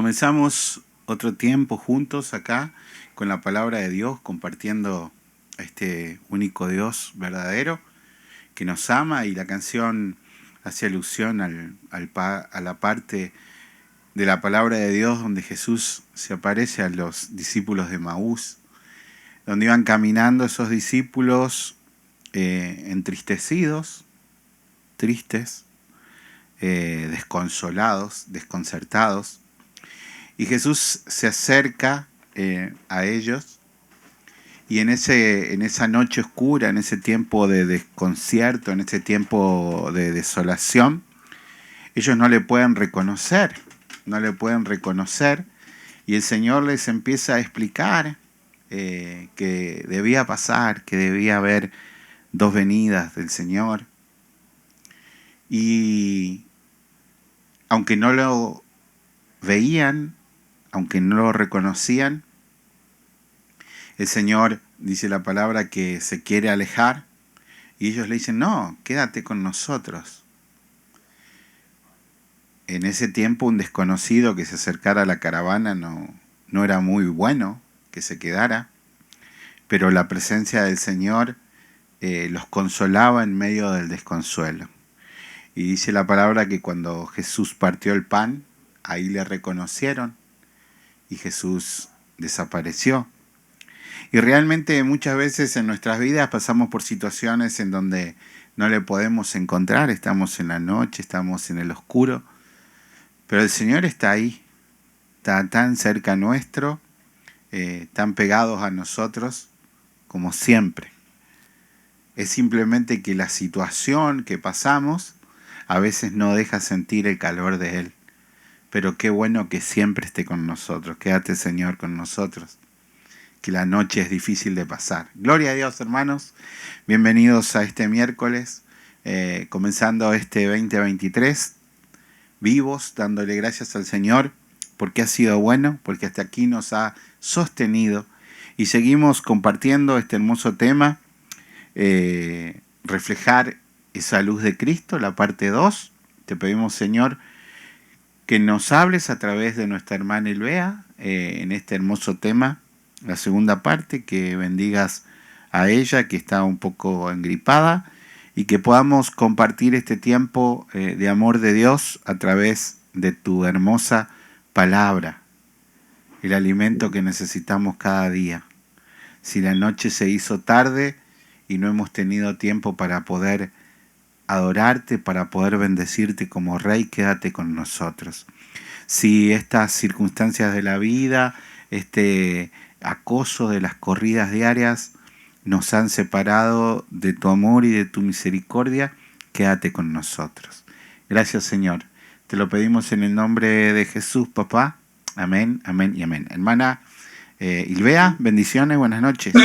Comenzamos otro tiempo juntos acá con la palabra de Dios, compartiendo a este único Dios verdadero que nos ama, y la canción hace alusión a la parte de la palabra de Dios donde Jesús se aparece a los discípulos de Maús, donde iban caminando esos discípulos entristecidos, tristes, desconsolados, desconcertados. Y Jesús se acerca a ellos, y en esa noche oscura, en ese tiempo de desconcierto, en ese tiempo de desolación, ellos no le pueden reconocer, y el Señor les empieza a explicar que debía pasar, que debía haber dos venidas del Señor. Y aunque no lo veían, aunque no lo reconocían, el Señor, dice la palabra, que se quiere alejar, y ellos le dicen: no, quédate con nosotros. En ese tiempo, un desconocido que se acercara a la caravana no era muy bueno que se quedara, pero la presencia del Señor los consolaba en medio del desconsuelo. Y dice la palabra que cuando Jesús partió el pan, ahí le reconocieron, y Jesús desapareció. Y realmente muchas veces en nuestras vidas pasamos por situaciones en donde no le podemos encontrar, estamos en la noche, estamos en el oscuro, pero el Señor está ahí, está tan cerca nuestro, tan pegados a nosotros como siempre. Es simplemente que la situación que pasamos a veces no deja sentir el calor de Él. Pero qué bueno que siempre esté con nosotros. Quédate, Señor, con nosotros, que la noche es difícil de pasar. Gloria a Dios, hermanos. Bienvenidos a este miércoles, comenzando este 2023, vivos, dándole gracias al Señor, porque ha sido bueno, porque hasta aquí nos ha sostenido. Y seguimos compartiendo este hermoso tema, reflejar esa luz de Cristo, la parte 2. Te pedimos, Señor, que nos hables a través de nuestra hermana Ilvea en este hermoso tema, la segunda parte, que bendigas a ella, que está un poco engripada, y que podamos compartir este tiempo de amor de Dios a través de tu hermosa palabra, el alimento que necesitamos cada día. Si la noche se hizo tarde y no hemos tenido tiempo para poder adorarte, para poder bendecirte como Rey, quédate con nosotros. Si estas circunstancias de la vida, este acoso de las corridas diarias nos han separado de tu amor y de tu misericordia, quédate con nosotros. Gracias, Señor. Te lo pedimos en el nombre de Jesús, papá. Amén, amén y amén. Hermana Ilvea, bendiciones, buenas noches.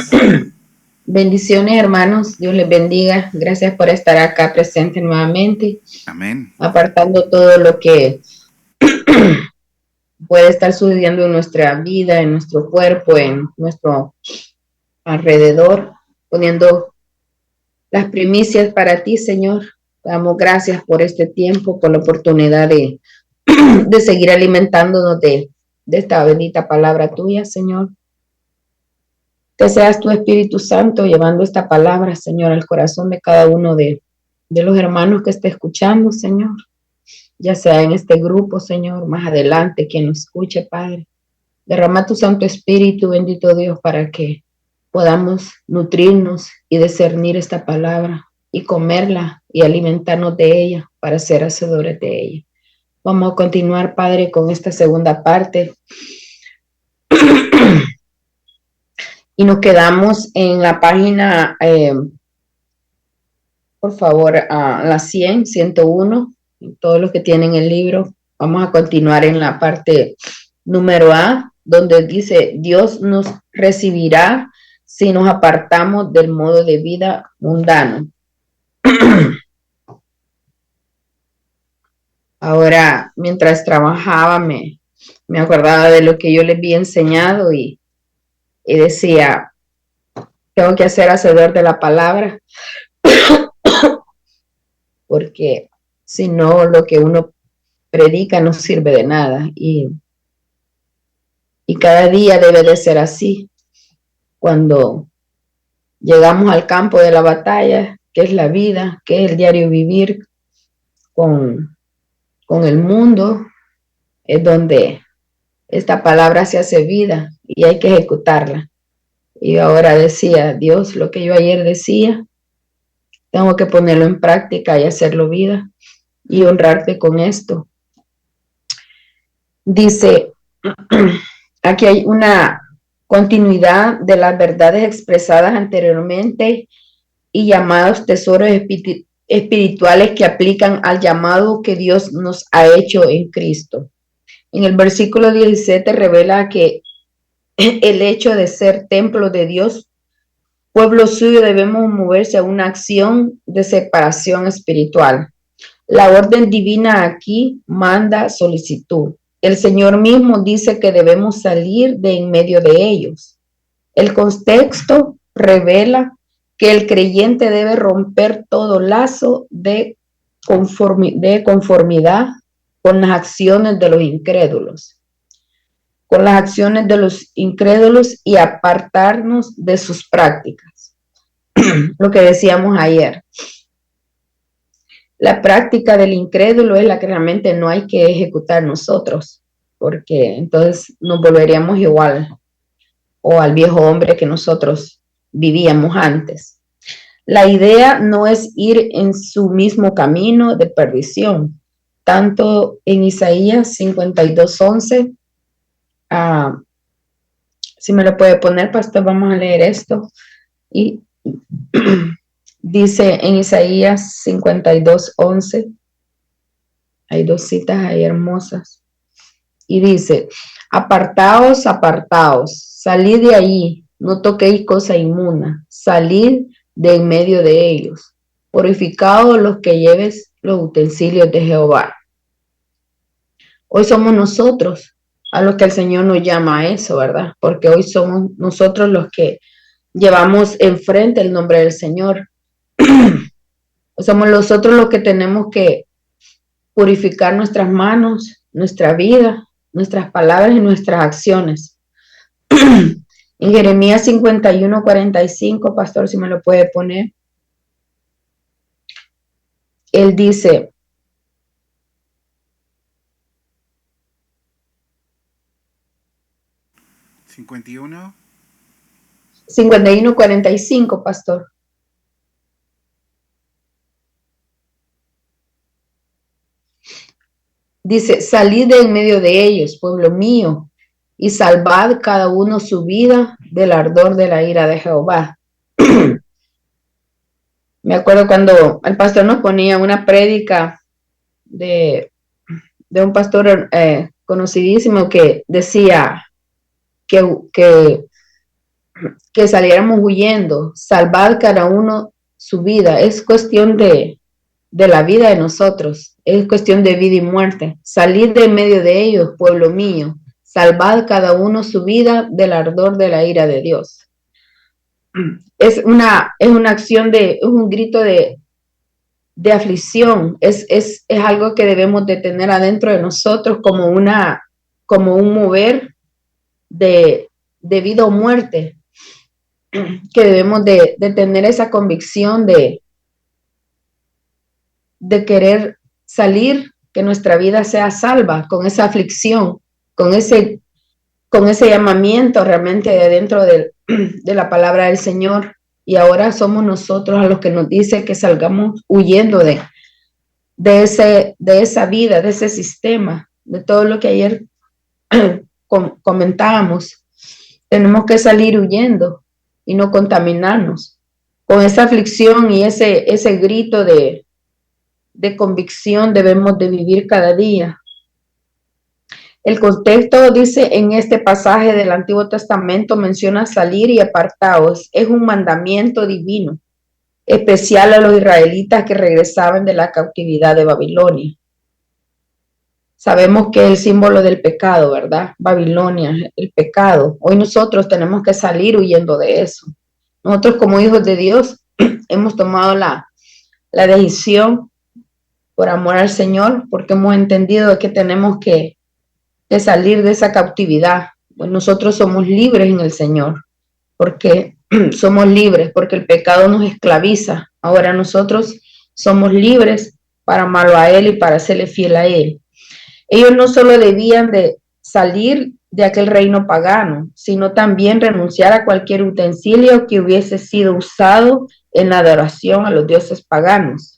Bendiciones, hermanos. Dios les bendiga. Gracias por estar acá presente nuevamente. Amén. Apartando todo lo que puede estar sucediendo en nuestra vida, en nuestro cuerpo, en nuestro alrededor, poniendo las primicias para ti, Señor. Damos gracias por este tiempo, por la oportunidad de seguir alimentándonos de esta bendita palabra tuya, Señor. Que seas tu Espíritu Santo llevando esta palabra, Señor, al corazón de cada uno de los hermanos que esté escuchando, Señor. Ya sea en este grupo, Señor, más adelante, quien nos escuche, Padre. Derrama tu Santo Espíritu, bendito Dios, para que podamos nutrirnos y discernir esta palabra y comerla y alimentarnos de ella para ser hacedores de ella. Vamos a continuar, Padre, con esta segunda parte. Y nos quedamos en la página, por favor, a la 101. Todos los que tienen el libro, vamos a continuar en la parte número A, donde dice: Dios nos recibirá si nos apartamos del modo de vida mundano. Ahora, mientras trabajaba, me acordaba de lo que yo les había enseñado y decía: tengo que ser hacedor de la palabra, porque si no, lo que uno predica no sirve de nada. Y Y cada día debe de ser así. Cuando llegamos al campo de la batalla, que es la vida, que es el diario vivir con el mundo, es donde esta palabra se hace vida y hay que ejecutarla. Y ahora decía, Dios, lo que yo ayer decía, tengo que ponerlo en práctica y hacerlo vida y honrarte con esto. Dice, aquí hay una continuidad de las verdades expresadas anteriormente y llamados tesoros espirituales que aplican al llamado que Dios nos ha hecho en Cristo. En el versículo 17 revela que el hecho de ser templo de Dios, pueblo suyo, debemos moverse a una acción de separación espiritual. La orden divina aquí manda solicitud. El Señor mismo dice que debemos salir de en medio de ellos. El contexto revela que el creyente debe romper todo lazo de conformidad con las acciones de los incrédulos, y apartarnos de sus prácticas. Lo que decíamos ayer. La práctica del incrédulo es la que realmente no hay que ejecutar nosotros, porque entonces nos volveríamos igual o al viejo hombre que nosotros vivíamos antes. La idea no es ir en su mismo camino de perdición. Tanto en Isaías 52:11, si me lo puede poner, pastor, vamos a leer esto. Y dice en Isaías 52:11, hay dos citas ahí hermosas, y dice, apartaos, apartaos, salid de ahí, no toquéis cosa inmunda, salid de en medio de ellos, purificaos los que lleves los utensilios de Jehová. Hoy somos nosotros a los que el Señor nos llama a eso, ¿verdad? Porque hoy somos nosotros los que llevamos enfrente el nombre del Señor. Somos nosotros los que tenemos que purificar nuestras manos, nuestra vida, nuestras palabras y nuestras acciones. En Jeremías 51:45, pastor, si me lo puede poner, él dice, ¿51? 51:45, pastor. Dice, salid de en medio de ellos, pueblo mío, y salvad cada uno su vida del ardor de la ira de Jehová. Me acuerdo cuando el pastor nos ponía una prédica de un pastor conocidísimo que decía que saliéramos huyendo, salvad cada uno su vida. Es cuestión de la vida de nosotros, es cuestión de vida y muerte. Salid de en medio de ellos, pueblo mío, salvad cada uno su vida del ardor de la ira de Dios. Es una acción es un grito de aflicción, es algo que debemos de tener adentro de nosotros como un mover de vida o muerte, que debemos de tener esa convicción de querer salir, que nuestra vida sea salva con esa aflicción, con ese llamamiento realmente de dentro de la palabra del Señor. Y ahora somos nosotros a los que nos dice que salgamos huyendo de esa vida, de ese sistema, de todo lo que ayer comentábamos. Tenemos que salir huyendo y no contaminarnos con esa aflicción y ese grito de convicción debemos de vivir cada día. El contexto dice en este pasaje del Antiguo Testamento menciona salir y apartaos. Es un mandamiento divino, especial a los israelitas que regresaban de la cautividad de Babilonia. Sabemos que es el símbolo del pecado, ¿verdad? Babilonia, el pecado. Hoy nosotros tenemos que salir huyendo de eso. Nosotros como hijos de Dios hemos tomado la decisión por amor al Señor, porque hemos entendido que tenemos que salir de esa cautividad, Pues nosotros somos libres en el Señor, porque somos libres, porque el pecado nos esclaviza. Ahora nosotros somos libres para amarlo a Él y para serle fiel a Él. Ellos no solo debían de salir de aquel reino pagano, sino también renunciar a cualquier utensilio que hubiese sido usado en la adoración a los dioses paganos.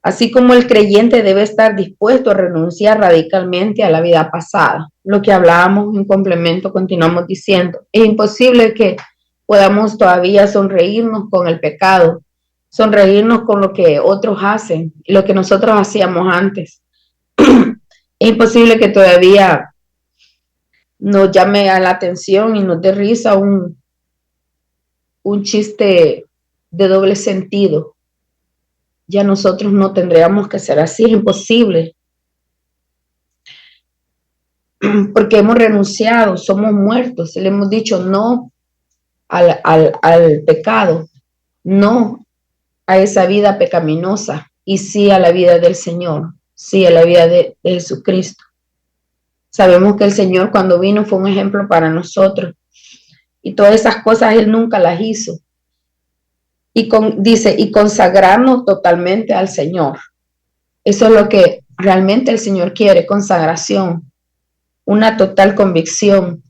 Así como el creyente debe estar dispuesto a renunciar radicalmente a la vida pasada. Lo que hablábamos en complemento, continuamos diciendo, es imposible que podamos todavía sonreírnos con el pecado, sonreírnos con lo que otros hacen y lo que nosotros hacíamos antes. Es imposible que todavía nos llame a la atención y nos dé risa un chiste de doble sentido. Ya nosotros no tendríamos que ser así, es imposible. Porque hemos renunciado, somos muertos, le hemos dicho no al pecado, no a esa vida pecaminosa y sí a la vida del Señor, sí a la vida de Jesucristo. Sabemos que el Señor cuando vino fue un ejemplo para nosotros y todas esas cosas Él nunca las hizo. Dice, y consagrarnos totalmente al Señor. Eso es lo que realmente el Señor quiere, consagración, una total convicción,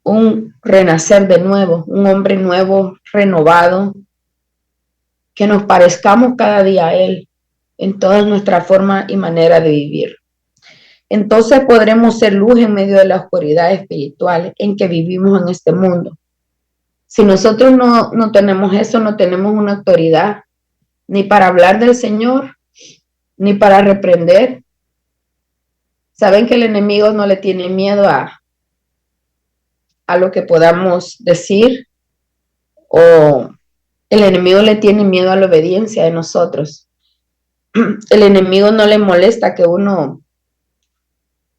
un renacer de nuevo, un hombre nuevo, renovado, que nos parezcamos cada día a Él en toda nuestra forma y manera de vivir. Entonces podremos ser luz en medio de la oscuridad espiritual en que vivimos en este mundo. Si nosotros no tenemos eso, no tenemos una autoridad ni para hablar del Señor, ni para reprender. Saben que el enemigo no le tiene miedo a lo que podamos decir, o el enemigo le tiene miedo a la obediencia de nosotros. El enemigo no le molesta que uno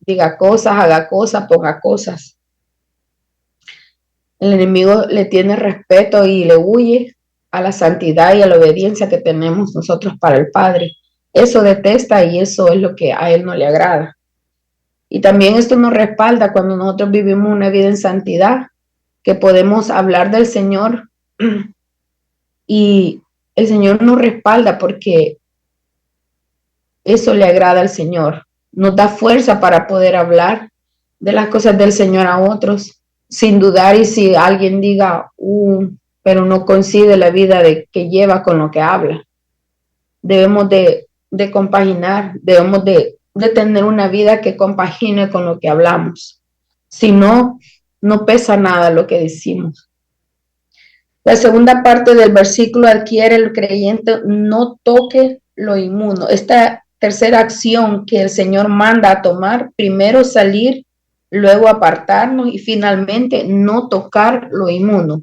diga cosas, haga cosas, ponga cosas. El enemigo le tiene respeto y le huye a la santidad y a la obediencia que tenemos nosotros para el Padre. Eso detesta y eso es lo que a él no le agrada. Y también esto nos respalda cuando nosotros vivimos una vida en santidad, que podemos hablar del Señor y el Señor nos respalda porque eso le agrada al Señor. Nos da fuerza para poder hablar de las cosas del Señor a otros, sin dudar, y si alguien diga, pero no coincide la vida que lleva con lo que habla. Debemos de compaginar, debemos de tener una vida que compagine con lo que hablamos. Si no, no pesa nada lo que decimos. La segunda parte del versículo adquiere el creyente no toque lo inmundo. Esta tercera acción que el Señor manda a tomar, primero salir, luego apartarnos y finalmente no tocar lo inmundo.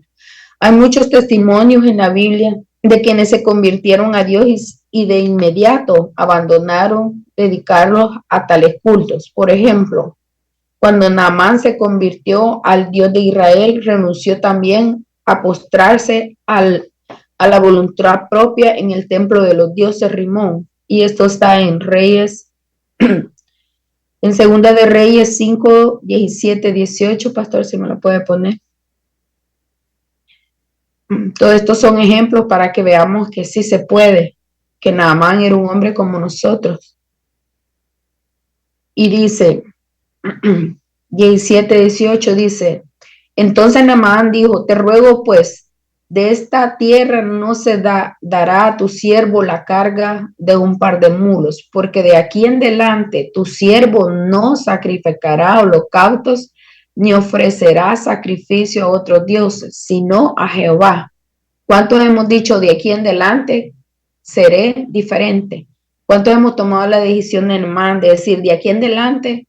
Hay muchos testimonios en la Biblia de quienes se convirtieron a Dios y de inmediato abandonaron dedicarlos a tales cultos. Por ejemplo, cuando Naamán se convirtió al Dios de Israel, renunció también a postrarse a la voluntad propia en el templo de los dioses Rimón. Y esto está en Reyes, en Segunda de Reyes 5, 17, 18, pastor, si me lo puede poner. Todos estos son ejemplos para que veamos que sí se puede, que Naamán era un hombre como nosotros. Y dice, 17, 18 dice, entonces Naamán dijo, te ruego pues, de esta tierra no se dará a tu siervo la carga de un par de mulos, porque de aquí en adelante tu siervo no sacrificará holocaustos ni ofrecerá sacrificio a otros dioses, sino a Jehová. ¿Cuántos hemos dicho de aquí en adelante seré diferente? ¿Cuántos hemos tomado la decisión de Naamán de decir de aquí en adelante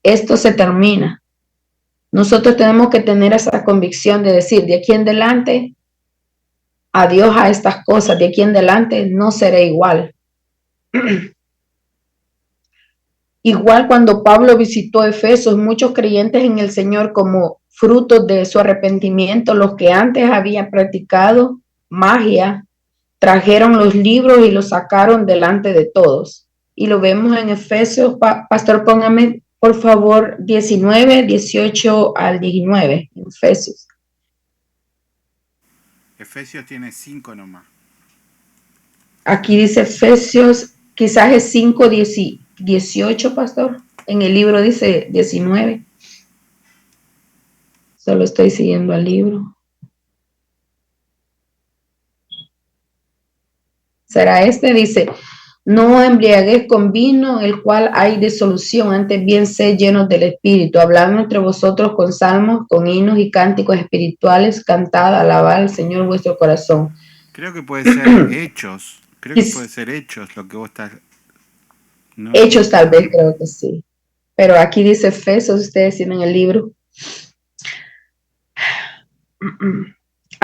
esto se termina? Nosotros tenemos que tener esa convicción de decir de aquí en adelante adiós a estas cosas, de aquí en adelante no seré igual. Igual cuando Pablo visitó Efesos, muchos creyentes en el Señor como fruto de su arrepentimiento, los que antes habían practicado magia, trajeron los libros y los sacaron delante de todos. Y lo vemos en Efesios, pastor, póngame por favor, 19, 18 al 19, Efesios. Efesios tiene 5 nomás. Aquí dice Efesios, quizás es 5, 18, pastor. En el libro dice 19. Solo estoy siguiendo al libro. ¿Será este? Dice, no embriaguez con vino, el cual hay disolución, antes bien sed llenos del Espíritu, hablando entre vosotros con salmos, con himnos y cánticos espirituales, cantad, alabad al Señor vuestro corazón. Creo que puede ser hechos. Creo que puede ser hechos lo que vos estás... ¿no? Hechos tal vez, creo que sí. Pero aquí dice Efesios, ustedes tienen el libro.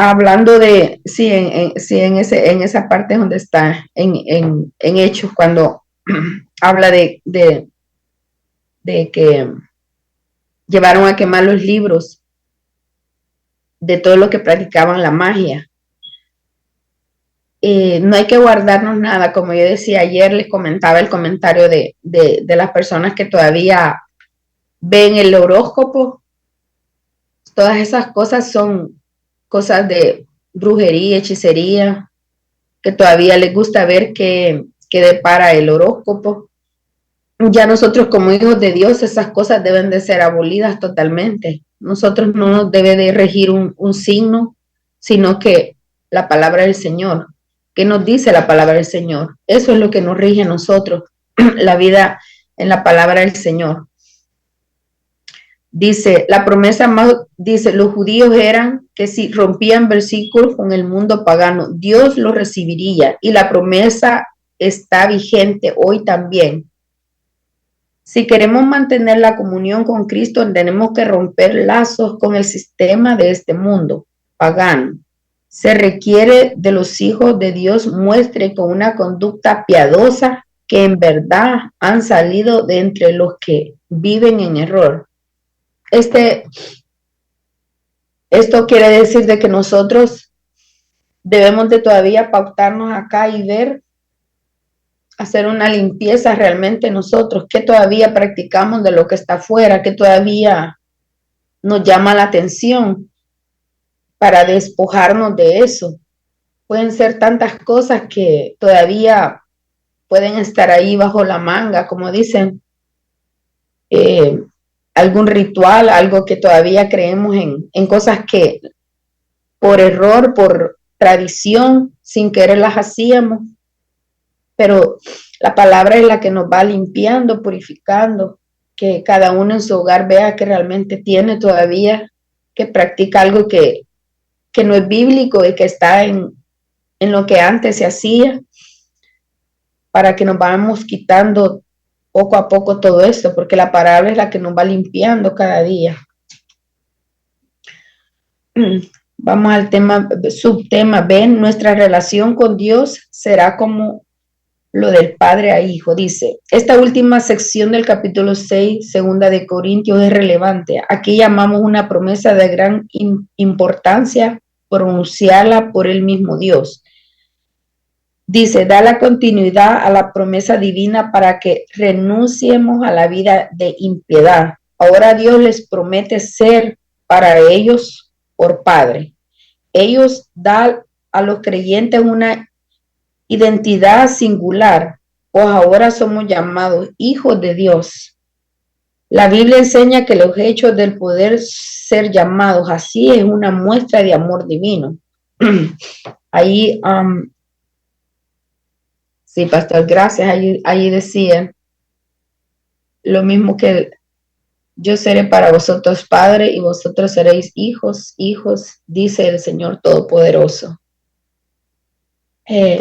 Hablando de, sí, en esa parte donde está, en Hechos, cuando habla de que llevaron a quemar los libros de todo lo que practicaban la magia. No hay que guardarnos nada, como yo decía ayer, les comentaba el comentario de las personas que todavía ven el horóscopo. Todas esas cosas son cosas de brujería, hechicería, que todavía les gusta ver qué depara el horóscopo. Ya nosotros como hijos de Dios, esas cosas deben de ser abolidas totalmente. Nosotros no nos debe de regir un signo, sino que la palabra del Señor. ¿Qué nos dice la palabra del Señor? Eso es lo que nos rige a nosotros, la vida en la palabra del Señor. Dice, la promesa más, dice, los judíos eran que si rompían versículos con el mundo pagano, Dios los recibiría, y la promesa está vigente hoy también. Si queremos mantener la comunión con Cristo, tenemos que romper lazos con el sistema de este mundo pagano. Se requiere de los hijos de Dios muestre con una conducta piadosa que en verdad han salido de entre los que viven en error. Esto quiere decir de que nosotros debemos de todavía pautarnos acá y ver, hacer una limpieza realmente nosotros, que todavía practicamos de lo que está afuera, que todavía nos llama la atención para despojarnos de eso. Pueden ser tantas cosas que todavía pueden estar ahí bajo la manga, como dicen, algún ritual, algo que todavía creemos en cosas que por error, por tradición, sin querer las hacíamos, pero la palabra es la que nos va limpiando, purificando, que cada uno en su hogar vea que realmente tiene todavía, que practica algo que no es bíblico y que está en lo que antes se hacía, para que nos vayamos quitando poco a poco todo esto, porque la palabra es la que nos va limpiando cada día. Vamos al tema, subtema, ven, nuestra relación con Dios será como lo del padre a hijo. Dice, esta última sección del capítulo 6, segunda de Corintios, es relevante. Aquí llamamos una promesa de gran importancia pronunciarla por el mismo Dios. Dice, da la continuidad a la promesa divina para que renunciemos a la vida de impiedad. Ahora Dios les promete ser para ellos por Padre. Ellos dan a los creyentes una identidad singular, pues ahora somos llamados hijos de Dios. La Biblia enseña que los hechos del poder ser llamados así es una muestra de amor divino. Ahí, sí, pastor, gracias. Ahí decía lo mismo que yo seré para vosotros padre y vosotros seréis hijos, dice el Señor Todopoderoso.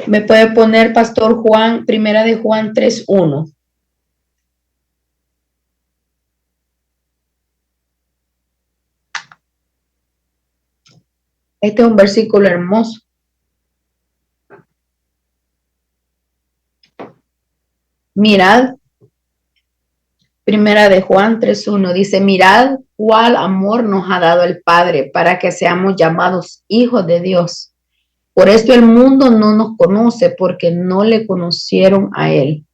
¿Me puede poner, pastor Juan, primera de Juan 3:1? Este es un versículo hermoso. Mirad, primera de Juan 3:1 dice, mirad cuál amor nos ha dado el Padre para que seamos llamados hijos de Dios. Por esto el mundo no nos conoce porque no le conocieron a Él.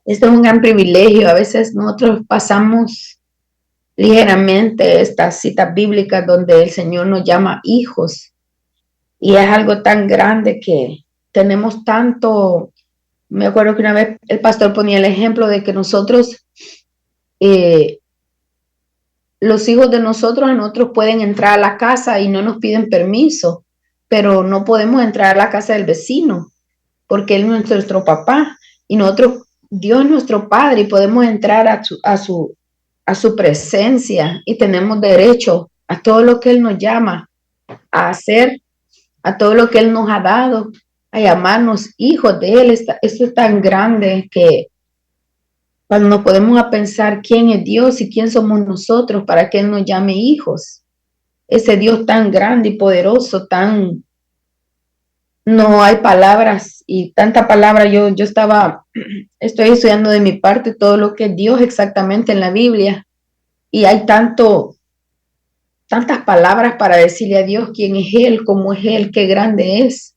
Este es un gran privilegio. A veces nosotros pasamos ligeramente estas citas bíblicas donde el Señor nos llama hijos. Y es algo tan grande que tenemos tanto. Me acuerdo que una vez el pastor ponía el ejemplo de que nosotros, los hijos de nosotros pueden entrar a la casa y no nos piden permiso, pero no podemos entrar a la casa del vecino porque él es nuestro papá y nosotros, Dios es nuestro Padre y podemos entrar a su presencia y tenemos derecho a todo lo que Él nos llama a hacer, a todo lo que Él nos ha dado, a llamarnos hijos de Él. Esto es tan grande que cuando nos podemos a pensar quién es Dios y quién somos nosotros para que Él nos llame hijos. Ese Dios tan grande y poderoso, tan... No hay palabras y tanta palabra. Yo estoy estudiando de mi parte todo lo que es Dios exactamente en la Biblia y hay tantas palabras para decirle a Dios quién es Él, cómo es Él, qué grande es.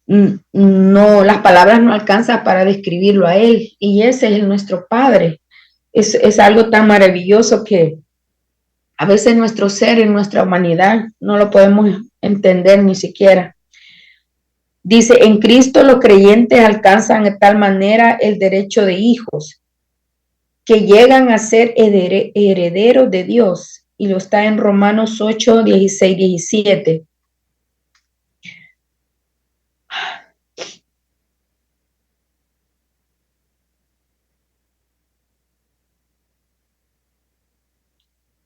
No, las palabras no alcanzan para describirlo a Él y ese es nuestro Padre. Es algo tan maravilloso que a veces nuestro ser y nuestra humanidad no lo podemos entender ni siquiera. Dice, en Cristo los creyentes alcanzan de tal manera el derecho de hijos que llegan a ser herederos de Dios. Y lo está en Romanos 8, 16, 17.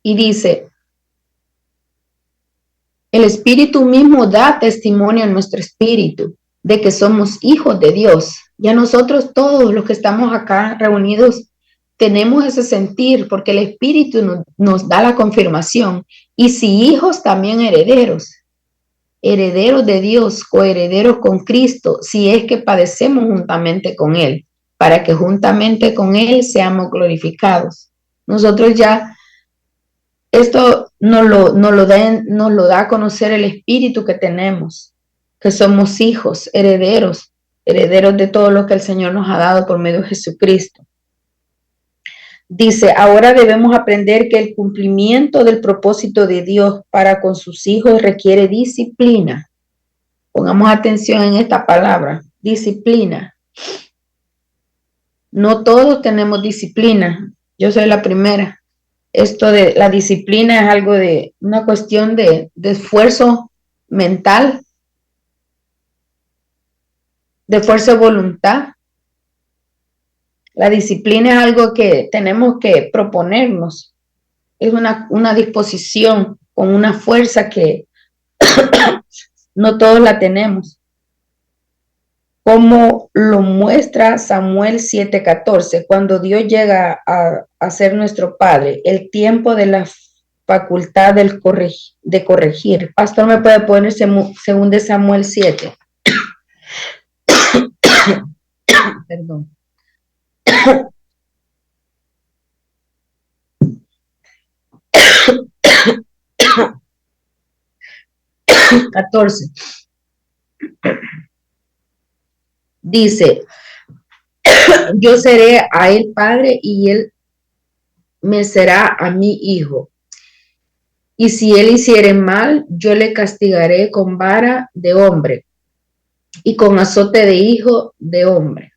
Y dice, el Espíritu mismo da testimonio a nuestro espíritu de que somos hijos de Dios. Ya nosotros todos los que estamos acá reunidos tenemos ese sentir porque el Espíritu nos da la confirmación. Y si hijos, también herederos. Herederos de Dios, coherederos con Cristo, si es que padecemos juntamente con Él, para que juntamente con Él seamos glorificados. Nosotros ya, esto nos lo da a conocer el Espíritu que tenemos, que somos hijos, herederos de todo lo que el Señor nos ha dado por medio de Jesucristo. Dice, ahora debemos aprender que el cumplimiento del propósito de Dios para con sus hijos requiere disciplina. Pongamos atención en esta palabra, disciplina. No todos tenemos disciplina. Yo soy la primera. Esto de la disciplina es algo de una cuestión de esfuerzo mental, de fuerza de voluntad. La disciplina es algo que tenemos que proponernos. Es una disposición con una fuerza que no todos la tenemos. Como lo muestra Samuel 7:14, cuando Dios llega a ser nuestro Padre, el tiempo de la facultad de corregir. Pastor, ¿me puede poner según de Samuel 7? Perdón. 14. Dice, yo seré a él padre y él me será a mí hijo. Y si él hiciere mal, yo le castigaré con vara de hombre y con azote de hijo de hombre.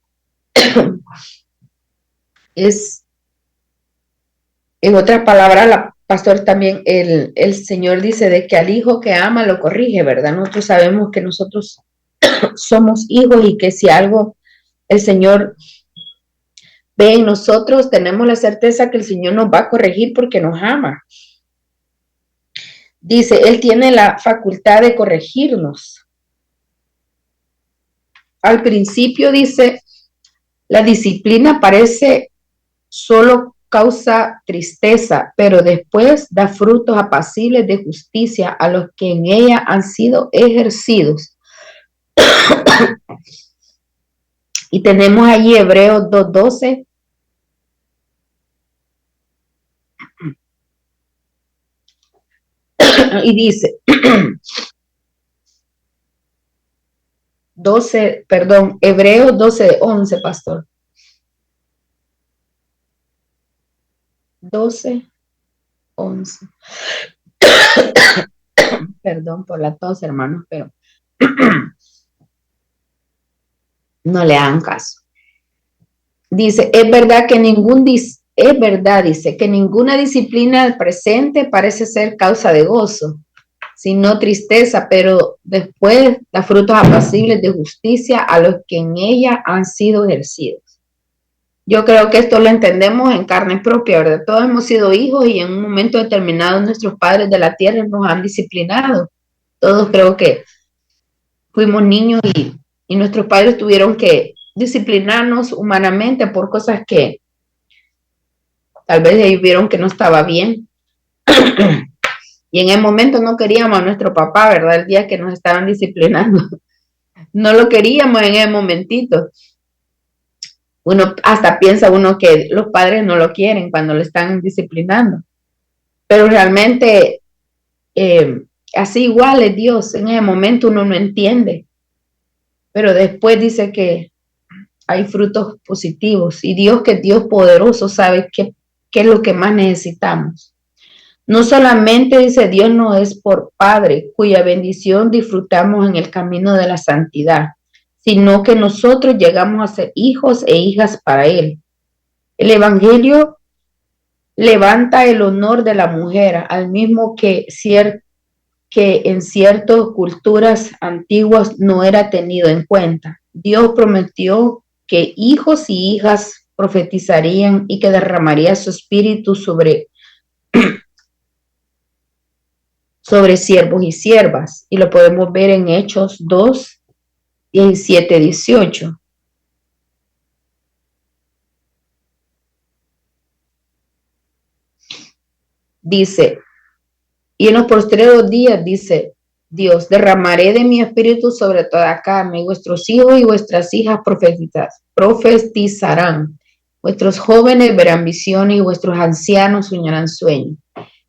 Es, en otras palabras, la pastor también, el Señor dice de que al hijo que ama lo corrige, ¿verdad? Nosotros sabemos que nosotros somos hijos y que si algo el Señor ve en nosotros, tenemos la certeza que el Señor nos va a corregir porque nos ama. Dice, Él tiene la facultad de corregirnos. Al principio dice, la disciplina parece solo causa tristeza, pero después da frutos apacibles de justicia a los que en ella han sido ejercidos. Y tenemos allí Hebreos 2:12. Y dice, 12, perdón, Hebreos 12:11, pastor. 12, 11. Perdón por la tos, hermanos, pero no le hagan caso. Dice, es verdad, dice, que ninguna disciplina del presente parece ser causa de gozo, sino tristeza, pero después da frutos apacibles de justicia a los que en ella han sido ejercidos. Yo creo que esto lo entendemos en carne propia, ¿verdad? Todos hemos sido hijos y en un momento determinado nuestros padres de la tierra nos han disciplinado. Todos creo que fuimos niños y nuestros padres tuvieron que disciplinarnos humanamente por cosas que tal vez ellos vieron que no estaba bien. Y en el momento no queríamos a nuestro papá, ¿verdad? El día que nos estaban disciplinando. No lo queríamos en el momentito. Uno hasta piensa uno que los padres no lo quieren cuando lo están disciplinando. Pero realmente así igual es Dios. En ese momento uno no entiende. Pero después dice que hay frutos positivos. Y Dios, que es Dios poderoso, sabe qué es lo que más necesitamos. No solamente dice Dios no es por Padre, cuya bendición disfrutamos en el camino de la santidad, sino que nosotros llegamos a ser hijos e hijas para Él. El Evangelio levanta el honor de la mujer, al mismo que en ciertas culturas antiguas no era tenido en cuenta. Dios prometió que hijos y hijas profetizarían y que derramaría su espíritu sobre siervos y siervas, y lo podemos ver en Hechos 2, 17, 18. Dice, y en los postreros días, dice Dios, derramaré de mi espíritu sobre toda carne, y vuestros hijos y vuestras hijas profetizarán, vuestros jóvenes verán visiones y vuestros ancianos soñarán sueños.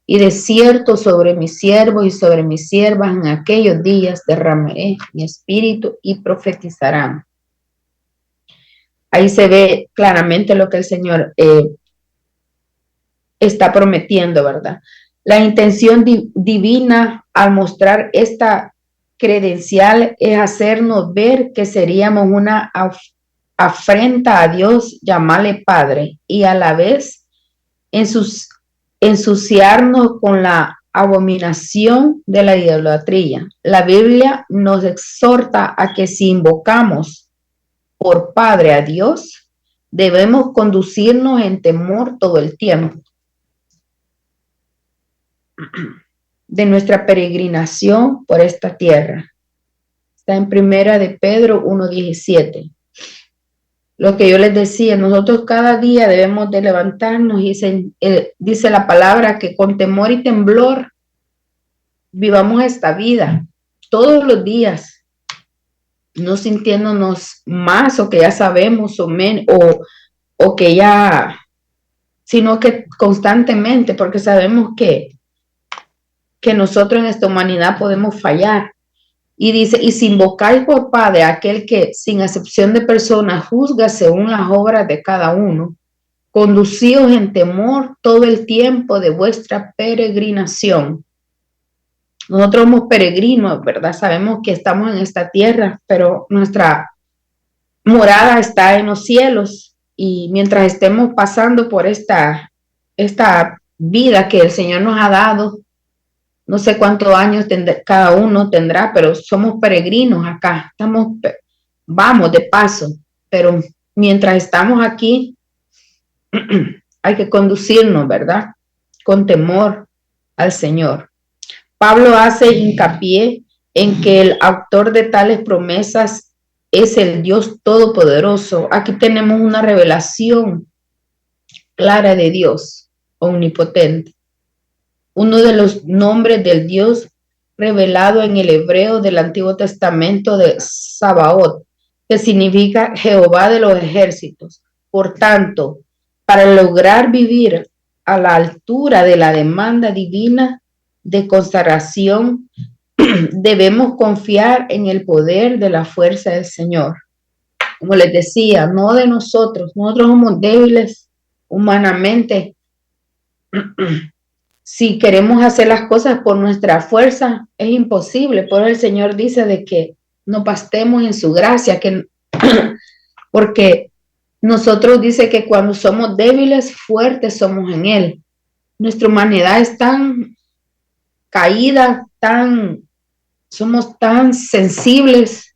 Y de cierto sobre mis siervos y sobre mis siervas en aquellos días derramaré mi espíritu y profetizarán. Ahí se ve claramente lo que el Señor está prometiendo, ¿verdad? La intención divina al mostrar esta credencial es hacernos ver que seríamos una afrenta a Dios, llamarle Padre, y a la vez ensuciarnos con la abominación de la idolatría. La Biblia nos exhorta a que si invocamos por Padre a Dios, debemos conducirnos en temor todo el tiempo de nuestra peregrinación por esta tierra. Está en Primera de Pedro 1:17. Lo que yo les decía, nosotros cada día debemos de levantarnos y dice la palabra que con temor y temblor vivamos esta vida todos los días, no sintiéndonos más o que ya sabemos o menos o que ya, sino que constantemente, porque sabemos que nosotros en esta humanidad podemos fallar. Y dice, y si invocáis por Padre aquel que sin excepción de personas juzga según las obras de cada uno, conducíos en temor todo el tiempo de vuestra peregrinación. Nosotros somos peregrinos, ¿verdad? Sabemos que estamos en esta tierra, pero nuestra morada está en los cielos. Y mientras estemos pasando por esta vida que el Señor nos ha dado, no sé cuántos años cada uno tendrá, pero somos peregrinos acá. Vamos de paso, pero mientras estamos aquí, hay que conducirnos, ¿verdad? Con temor al Señor. Pablo hace hincapié en que el autor de tales promesas es el Dios Todopoderoso. Aquí tenemos una revelación clara de Dios omnipotente. Uno de los nombres del Dios revelado en el hebreo del Antiguo Testamento de Sabaoth, que significa Jehová de los ejércitos. Por tanto, para lograr vivir a la altura de la demanda divina de consagración, debemos confiar en el poder de la fuerza del Señor. Como les decía, no de nosotros. Nosotros somos débiles humanamente, Si queremos hacer las cosas por nuestra fuerza, es imposible. Por eso el Señor dice de que no pastemos en su gracia, que, porque nosotros dice que cuando somos débiles, fuertes somos en Él. Nuestra humanidad es tan caída, somos tan sensibles.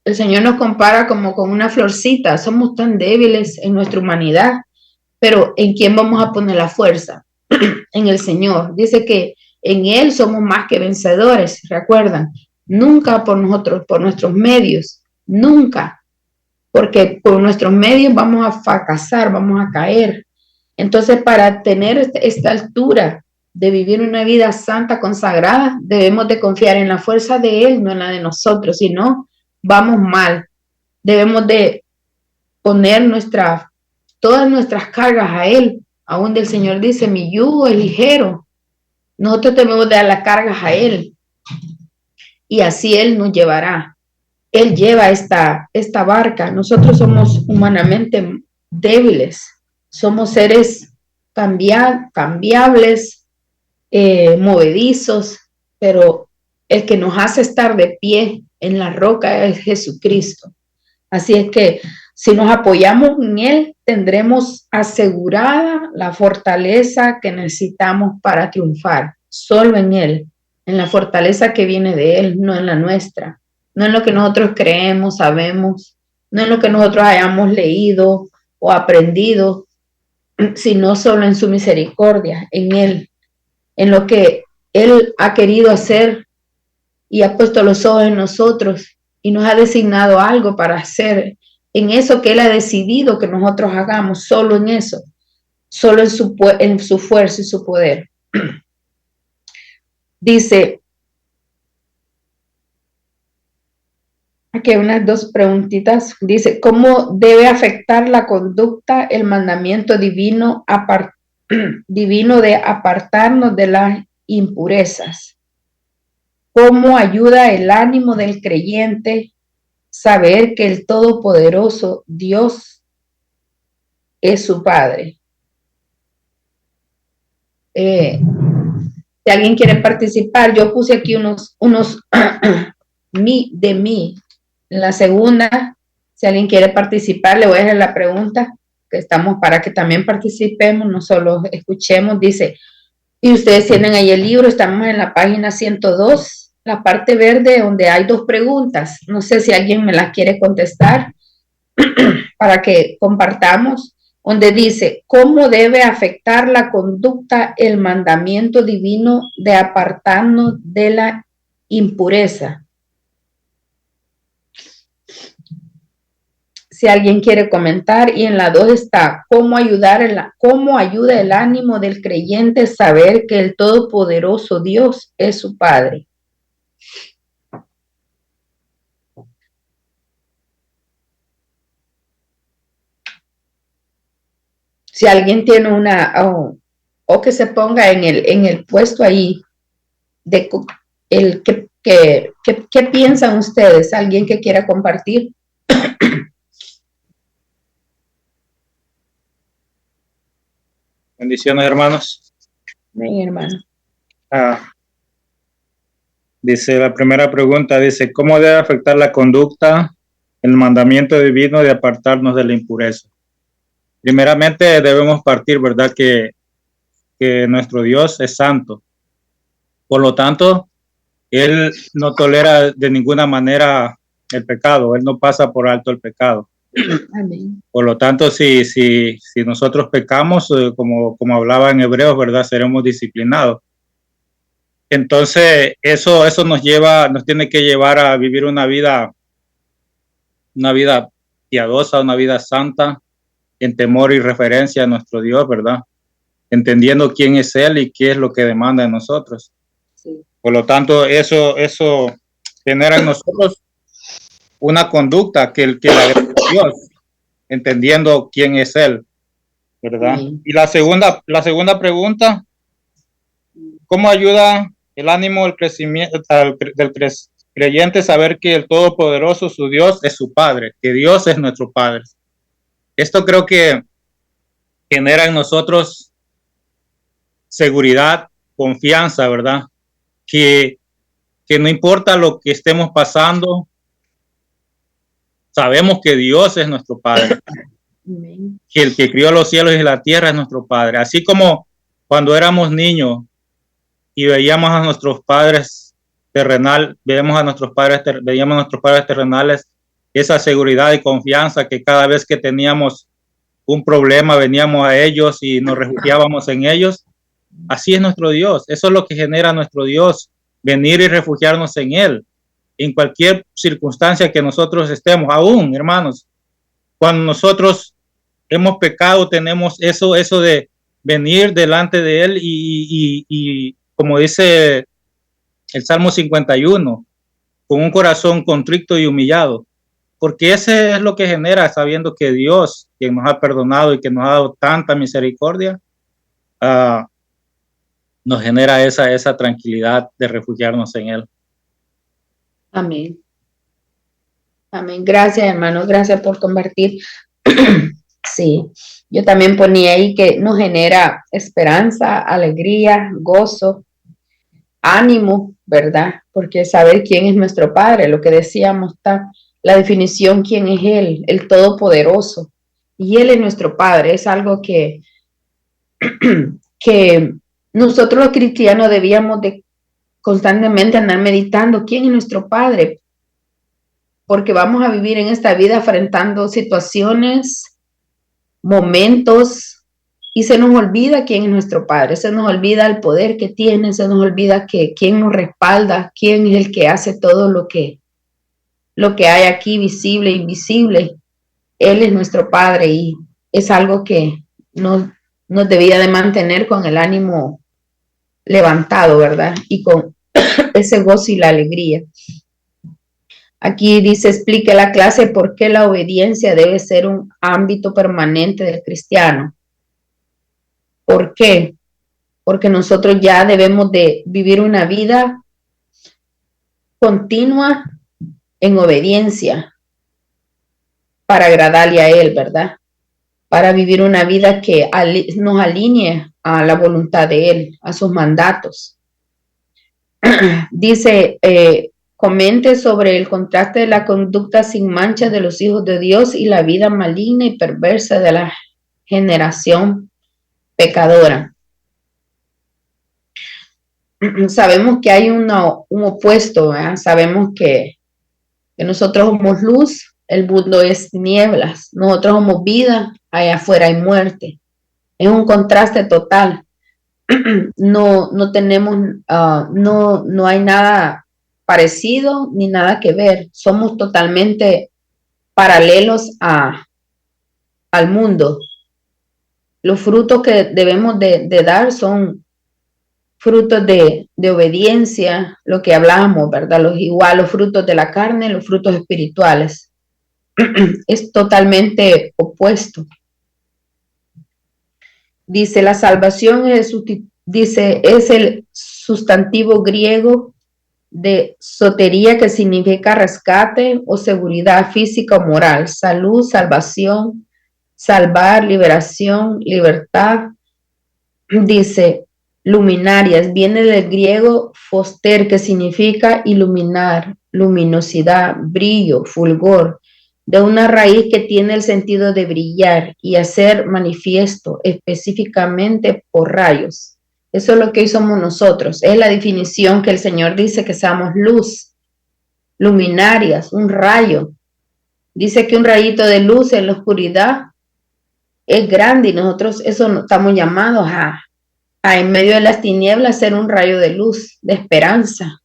El Señor nos compara como con una florcita, somos tan débiles en nuestra humanidad, pero ¿en quién vamos a poner la fuerza? En el Señor. Dice que en Él somos más que vencedores, ¿recuerdan? Nunca por nosotros, por nuestros medios, nunca, porque por nuestros medios vamos a fracasar, vamos a caer. Entonces, para tener esta altura de vivir una vida santa, consagrada, debemos de confiar en la fuerza de Él, no en la de nosotros, si no, vamos mal. Debemos de poner todas nuestras cargas a Él. Aún el Señor dice, mi yugo es ligero. Nosotros debemos de dar las cargas a Él. Y así Él nos llevará. Él lleva esta barca. Nosotros somos humanamente débiles. Somos seres cambiables, movedizos, pero el que nos hace estar de pie en la roca es Jesucristo. Así es que si nos apoyamos en Él, tendremos asegurada la fortaleza que necesitamos para triunfar. Solo en Él, en la fortaleza que viene de Él, no en la nuestra. No en lo que nosotros creemos, sabemos, no en lo que nosotros hayamos leído o aprendido, sino solo en su misericordia, en Él, en lo que Él ha querido hacer y ha puesto los ojos en nosotros y nos ha designado algo para hacer, en eso que Él ha decidido que nosotros hagamos, solo en eso, solo en su fuerza y su poder. Dice, aquí hay unas dos preguntitas, dice, ¿cómo debe afectar la conducta el mandamiento divino de apartarnos de las impurezas? ¿Cómo ayuda el ánimo del creyente saber que el Todopoderoso Dios es su Padre? Si alguien quiere participar, yo puse aquí unos de mí. En la segunda, si alguien quiere participar, le voy a hacer la pregunta, que estamos para que también participemos, no solo escuchemos. Dice, y ustedes tienen ahí el libro, estamos en la página 102, la parte verde donde hay dos preguntas. No sé si alguien me las quiere contestar para que compartamos, donde dice, ¿cómo debe afectar la conducta el mandamiento divino de apartarnos de la impureza? Si alguien quiere comentar. Y en la 2 está, ¿cómo ayuda el ánimo del creyente saber que el Todopoderoso Dios es su Padre? Si alguien tiene una, o que se ponga en el puesto ahí, de ¿qué piensan ustedes? ¿Alguien que quiera compartir? Bendiciones, hermanos. Bien, hermano. Dice la primera pregunta, dice, ¿cómo debe afectar la conducta el mandamiento divino de apartarnos de la impureza? Primeramente debemos partir, ¿verdad? Que nuestro Dios es santo. Por lo tanto, Él no tolera de ninguna manera el pecado. Él no pasa por alto el pecado. Amén. Por lo tanto, si nosotros pecamos, como hablaba en Hebreos, ¿verdad? Seremos disciplinados. Entonces, eso nos tiene que llevar a vivir una vida piadosa, una vida santa, en temor y referencia a nuestro Dios, ¿verdad? Entendiendo quién es Él y qué es lo que demanda de nosotros. Sí. Por lo tanto, eso genera en nosotros una conducta que le agrada a Dios, entendiendo quién es Él, ¿verdad? Sí. Y la segunda pregunta, ¿cómo ayuda el ánimo del crecimiento del creyente saber que el Todopoderoso, su Dios, es su Padre, que Dios es nuestro Padre? Esto creo que genera en nosotros seguridad, confianza, ¿verdad? Que no importa lo que estemos pasando, sabemos que Dios es nuestro Padre, que el que crió los cielos y la tierra es nuestro Padre. Así como cuando éramos niños y veíamos a nuestros padres veíamos a nuestros padres terrenales, esa seguridad y confianza que cada vez que teníamos un problema veníamos a ellos y nos refugiábamos en ellos. Así es nuestro Dios. Eso es lo que genera nuestro Dios, venir y refugiarnos en Él, en cualquier circunstancia que nosotros estemos. Aún, hermanos, cuando nosotros hemos pecado, tenemos eso de venir delante de Él y como dice el Salmo 51, con un corazón contrito y humillado, porque ese es lo que genera, sabiendo que Dios, quien nos ha perdonado y que nos ha dado tanta misericordia, nos genera esa tranquilidad de refugiarnos en Él. Amén. Amén. Gracias, hermanos. Gracias por compartir. Sí, yo también ponía ahí que nos genera esperanza, alegría, gozo, ánimo, ¿verdad? Porque saber quién es nuestro Padre, lo que decíamos, está la definición, quién es Él, el Todopoderoso. Y Él es nuestro Padre, es algo que nosotros los cristianos debíamos de constantemente andar meditando, quién es nuestro Padre, porque vamos a vivir en esta vida enfrentando situaciones, momentos, y se nos olvida quién es nuestro Padre, se nos olvida el poder que tiene, se nos olvida que quién nos respalda, quién es el que hace todo lo que hay aquí, visible e invisible. Él es nuestro Padre y es algo que nos debía de mantener con el ánimo levantado, ¿verdad? Y con ese gozo y la alegría. Aquí dice, explique la clase por qué la obediencia debe ser un ámbito permanente del cristiano. ¿Por qué? Porque nosotros ya debemos de vivir una vida continua en obediencia para agradarle a Él, ¿verdad? Para vivir una vida que nos alinee a la voluntad de Él, a sus mandatos. Dice, comente sobre el contraste de la conducta sin mancha de los hijos de Dios y la vida maligna y perversa de la generación pecadora. Sabemos que hay un opuesto, ¿verdad? Sabemos que nosotros somos luz, el mundo es nieblas, nosotros somos vida, allá afuera hay muerte. Es un contraste total. No tenemos, no hay nada parecido ni nada que ver. Somos totalmente paralelos al mundo. Los frutos que debemos de dar son frutos de obediencia, lo que hablamos, ¿verdad? Los frutos de la carne, los frutos espirituales. Es totalmente opuesto. Dice, la salvación es el sustantivo griego de sotería, que significa rescate o seguridad física o moral, salud, salvación, salvar, liberación, libertad. Dice, luminarias, viene del griego foster, que significa iluminar, luminosidad, brillo, fulgor, de una raíz que tiene el sentido de brillar y hacer manifiesto específicamente por rayos. Eso es lo que hoy somos nosotros. Es la definición que el Señor dice, que somos luz, luminarias, un rayo. Dice que un rayito de luz en la oscuridad es grande y nosotros eso estamos llamados a en medio de las tinieblas ser un rayo de luz, de esperanza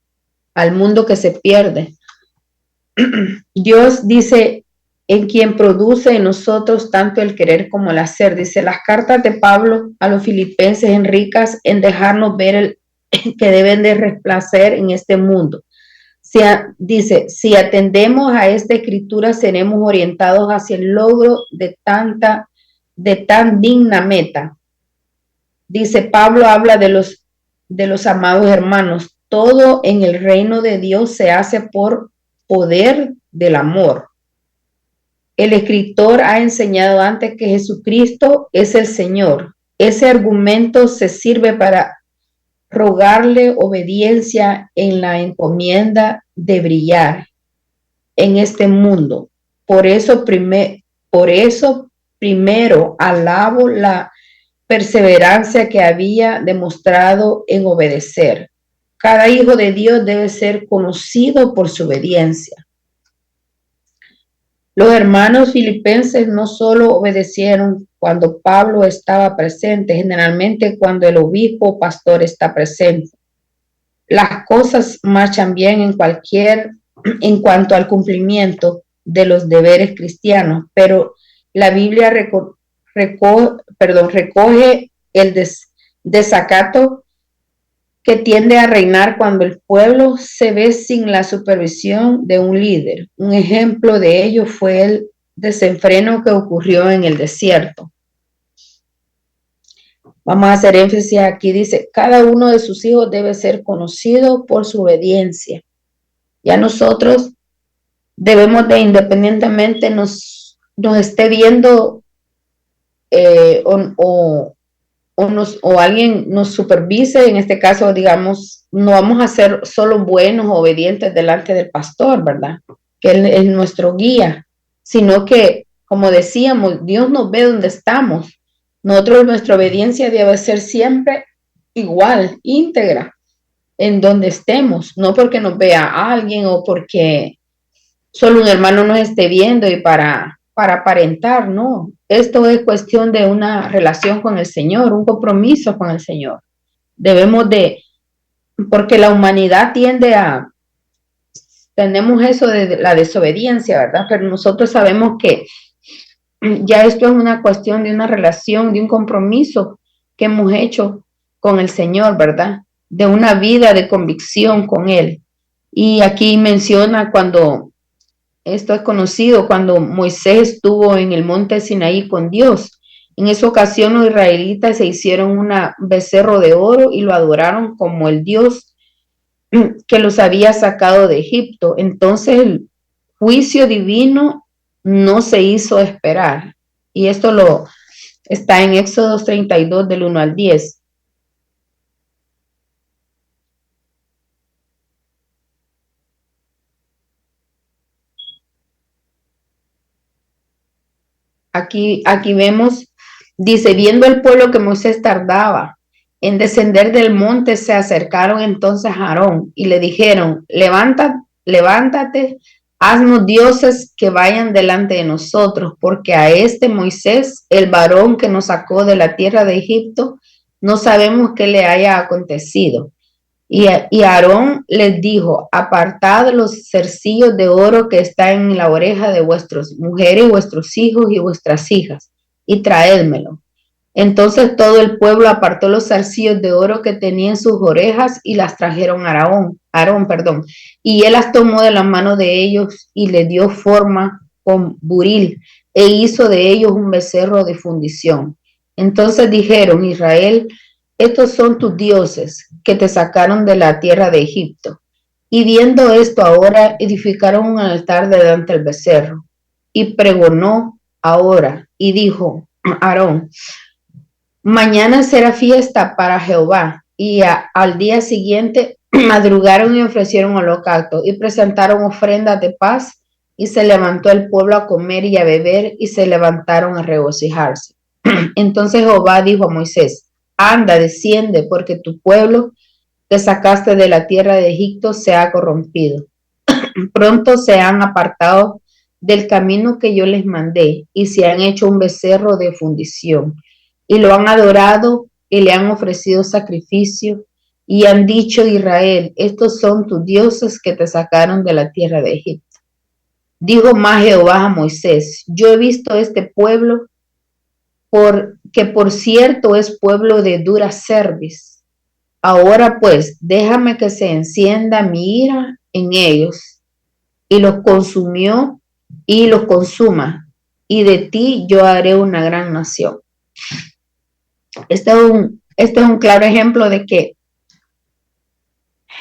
al mundo que se pierde. Dios dice, en quien produce en nosotros tanto el querer como el hacer. Dice, las cartas de Pablo a los filipenses en ricas en dejarnos ver el que deben de resplandecer en este mundo. Dice, si atendemos a esta escritura, seremos orientados hacia el logro de tan digna meta. Dice, Pablo habla de los amados hermanos. Todo en el reino de Dios se hace por poder del amor. El escritor ha enseñado antes que Jesucristo es el Señor. ese argumento se sirve para rogarle obediencia en la encomienda de brillar en este mundo. Por eso primero alabo la perseverancia que había demostrado en obedecer. Cada hijo de Dios debe ser conocido por su obediencia. Los hermanos filipenses no solo obedecieron cuando Pablo estaba presente, generalmente cuando el obispo o pastor está presente. Las cosas marchan bien en cuanto al cumplimiento de los deberes cristianos, pero la Biblia recoge el desacato que tiende a reinar cuando el pueblo se ve sin la supervisión de un líder. Un ejemplo de ello fue el desenfreno que ocurrió en el desierto. Vamos a hacer énfasis aquí, dice, cada uno de sus hijos debe ser conocido por su obediencia. Ya nosotros debemos de, independientemente nos esté viendo o alguien nos supervise, en este caso, digamos, no vamos a ser solo buenos o obedientes delante del pastor, ¿verdad? Que él es nuestro guía, sino que, como decíamos, Dios nos ve donde estamos. Nosotros, nuestra obediencia debe ser siempre igual, íntegra, en donde estemos, no porque nos vea alguien o porque solo un hermano nos esté viendo y para aparentar, no. Esto es cuestión de una relación con el Señor, un compromiso con el Señor. Debemos porque la humanidad tenemos eso de la desobediencia, ¿verdad? Pero nosotros sabemos que ya esto es una cuestión de una relación, de un compromiso que hemos hecho con el Señor, ¿verdad? De una vida de convicción con Él. Y aquí menciona esto es conocido, cuando Moisés estuvo en el monte Sinaí con Dios. En esa ocasión los israelitas se hicieron un becerro de oro y lo adoraron como el Dios que los había sacado de Egipto. Entonces el juicio divino no se hizo esperar. Y esto está en Éxodo 32 del 1 al 10. Aquí vemos, dice, viendo el pueblo que Moisés tardaba en descender del monte, se acercaron entonces a Aarón y le dijeron, levántate, haznos dioses que vayan delante de nosotros, porque a este Moisés, el varón que nos sacó de la tierra de Egipto, no sabemos qué le haya acontecido. Y Aarón les dijo, apartad los zarcillos de oro que están en la oreja de vuestras mujeres y vuestros hijos y vuestras hijas, y traédmelo. Entonces todo el pueblo apartó los zarcillos de oro que tenía en sus orejas y las trajeron a Aarón, y él las tomó de la mano de ellos y le dio forma con buril e hizo de ellos un becerro de fundición. Entonces dijeron, Israel, estos son tus dioses que te sacaron de la tierra de Egipto. Y viendo esto ahora edificaron un altar delante del becerro. Y pregonó ahora y dijo, Aarón, mañana será fiesta para Jehová. Y al día siguiente madrugaron y ofrecieron holocausto y presentaron ofrendas de paz. Y se levantó el pueblo a comer y a beber y se levantaron a regocijarse. Entonces Jehová dijo a Moisés, anda, desciende, porque tu pueblo que sacaste de la tierra de Egipto se ha corrompido. Pronto se han apartado del camino que yo les mandé y se han hecho un becerro de fundición y lo han adorado y le han ofrecido sacrificio y han dicho, Israel, estos son tus dioses que te sacaron de la tierra de Egipto. Dijo más Jehová a Moisés, yo he visto este pueblo que por cierto es pueblo de dura cerviz. Ahora pues, déjame que se encienda mi ira en ellos y los consumió y los consuma, y de ti yo haré una gran nación. Este es un claro ejemplo de que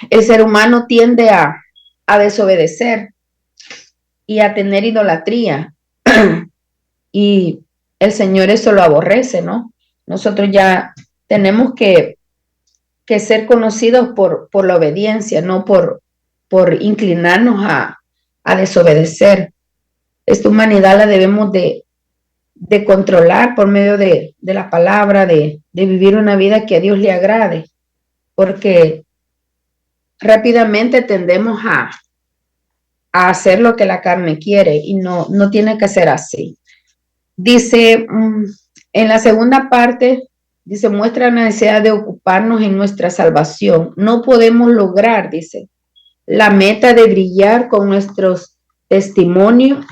el ser humano tiende a desobedecer y a tener idolatría. Y el Señor eso lo aborrece, ¿no? Nosotros ya tenemos que ser conocidos por la obediencia, no por inclinarnos a desobedecer. Esta humanidad la debemos de controlar por medio de la palabra, de vivir una vida que a Dios le agrade, porque rápidamente tendemos a hacer lo que la carne quiere y no tiene que ser así. Dice, en la segunda parte, dice, muestra la necesidad de ocuparnos en nuestra salvación. No podemos lograr, dice, la meta de brillar con nuestros testimonios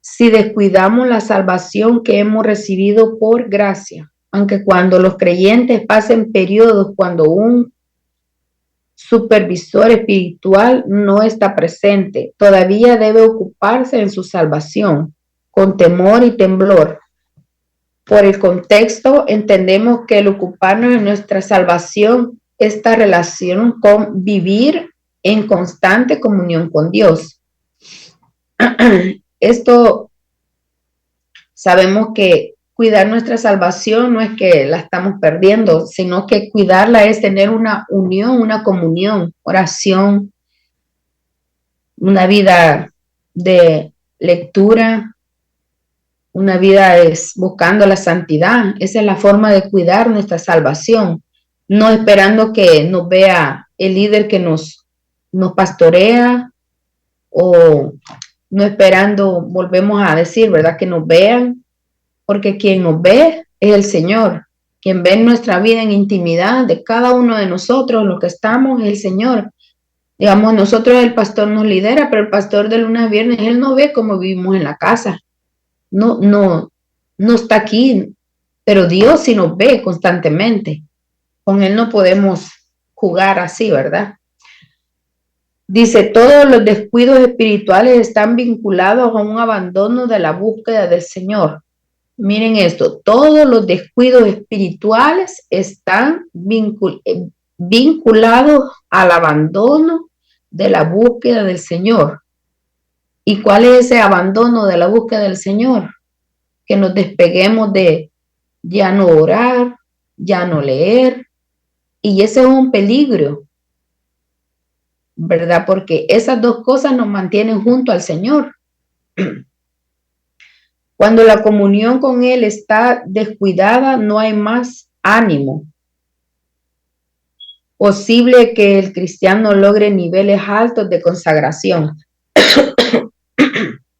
si descuidamos la salvación que hemos recibido por gracia. Aunque cuando los creyentes pasen periodos cuando un supervisor espiritual no está presente, todavía debe ocuparse en su salvación con temor y temblor. Por el contexto, entendemos que el ocuparnos en nuestra salvación está relacionado con vivir en constante comunión con Dios. Esto sabemos que cuidar nuestra salvación no es que la estamos perdiendo, sino que cuidarla es tener una unión, una comunión, oración, una vida de lectura, una vida es buscando la santidad. Esa es la forma de cuidar nuestra salvación, no esperando que nos vea el líder que nos pastorea, o no esperando, volvemos a decir, ¿verdad?, que nos vean, porque quien nos ve es el Señor. Quien ve nuestra vida en intimidad de cada uno de nosotros, lo que estamos, es el Señor. Digamos, nosotros, el pastor nos lidera, pero el pastor de lunes a viernes, él no ve cómo vivimos en la casa. No está aquí, pero Dios sí nos ve constantemente. Con él no podemos jugar así, ¿verdad? Dice, todos los descuidos espirituales están vinculados a un abandono de la búsqueda del Señor. Miren esto, todos los descuidos espirituales están vinculados al abandono de la búsqueda del Señor. ¿Y cuál es ese abandono de la búsqueda del Señor? Que nos despeguemos de ya no orar, ya no leer, y ese es un peligro, ¿verdad? Porque esas dos cosas nos mantienen junto al Señor. Cuando la comunión con Él está descuidada, no hay más ánimo posible que el cristiano logre niveles altos de consagración.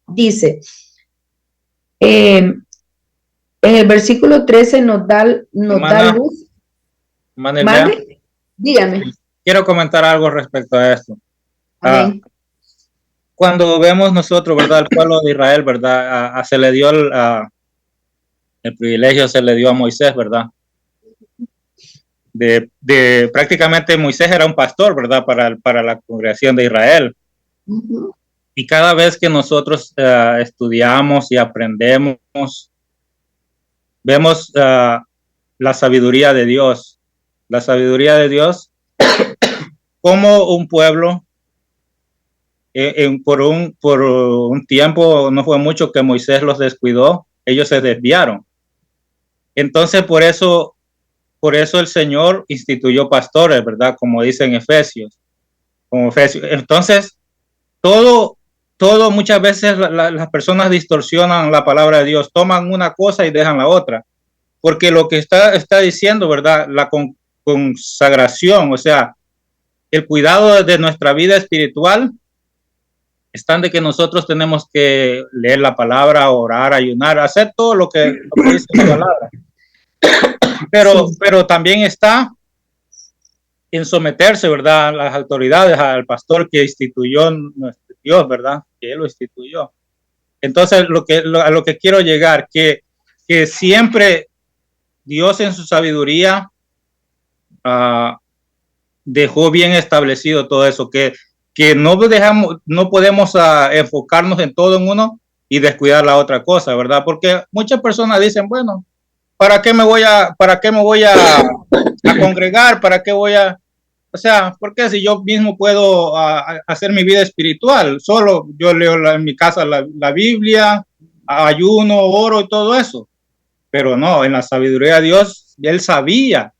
Dice, en el versículo 13 nos da luz. ¿Mande? Dígame. Quiero comentar algo respecto a esto. Cuando vemos nosotros, ¿verdad?, el pueblo de Israel, ¿verdad?, se le dio el privilegio, se le dio a Moisés, ¿verdad? De prácticamente Moisés era un pastor, ¿verdad?, para la congregación de Israel. Uh-huh. Y cada vez que nosotros estudiamos y aprendemos, vemos la sabiduría de Dios. La sabiduría de Dios, como un pueblo, por un tiempo, no fue mucho que Moisés los descuidó, ellos se desviaron. Entonces, por eso el Señor instituyó pastores, ¿verdad? Como dice en Efesios. Entonces, todo muchas veces las personas distorsionan la palabra de Dios, toman una cosa y dejan la otra. Porque lo que está diciendo, ¿verdad?, la consagración, o sea, el cuidado de nuestra vida espiritual, están de que nosotros tenemos que leer la palabra, orar, ayunar, hacer todo lo que dice la palabra. Pero también está en someterse, ¿verdad?, a las autoridades, al pastor que instituyó nuestro Dios, ¿verdad?, que Él lo instituyó. Entonces, a lo que quiero llegar, que siempre Dios en su sabiduría dejó bien establecido todo eso, que no podemos enfocarnos en todo en uno y descuidar la otra cosa, ¿verdad? Porque muchas personas dicen, bueno, ¿para qué me voy a congregar? ¿Para qué voy a...? O sea, porque si yo mismo puedo hacer mi vida espiritual, solo yo leo en mi casa la Biblia, ayuno, oro y todo eso. pero no, en la sabiduría de Dios, él sabía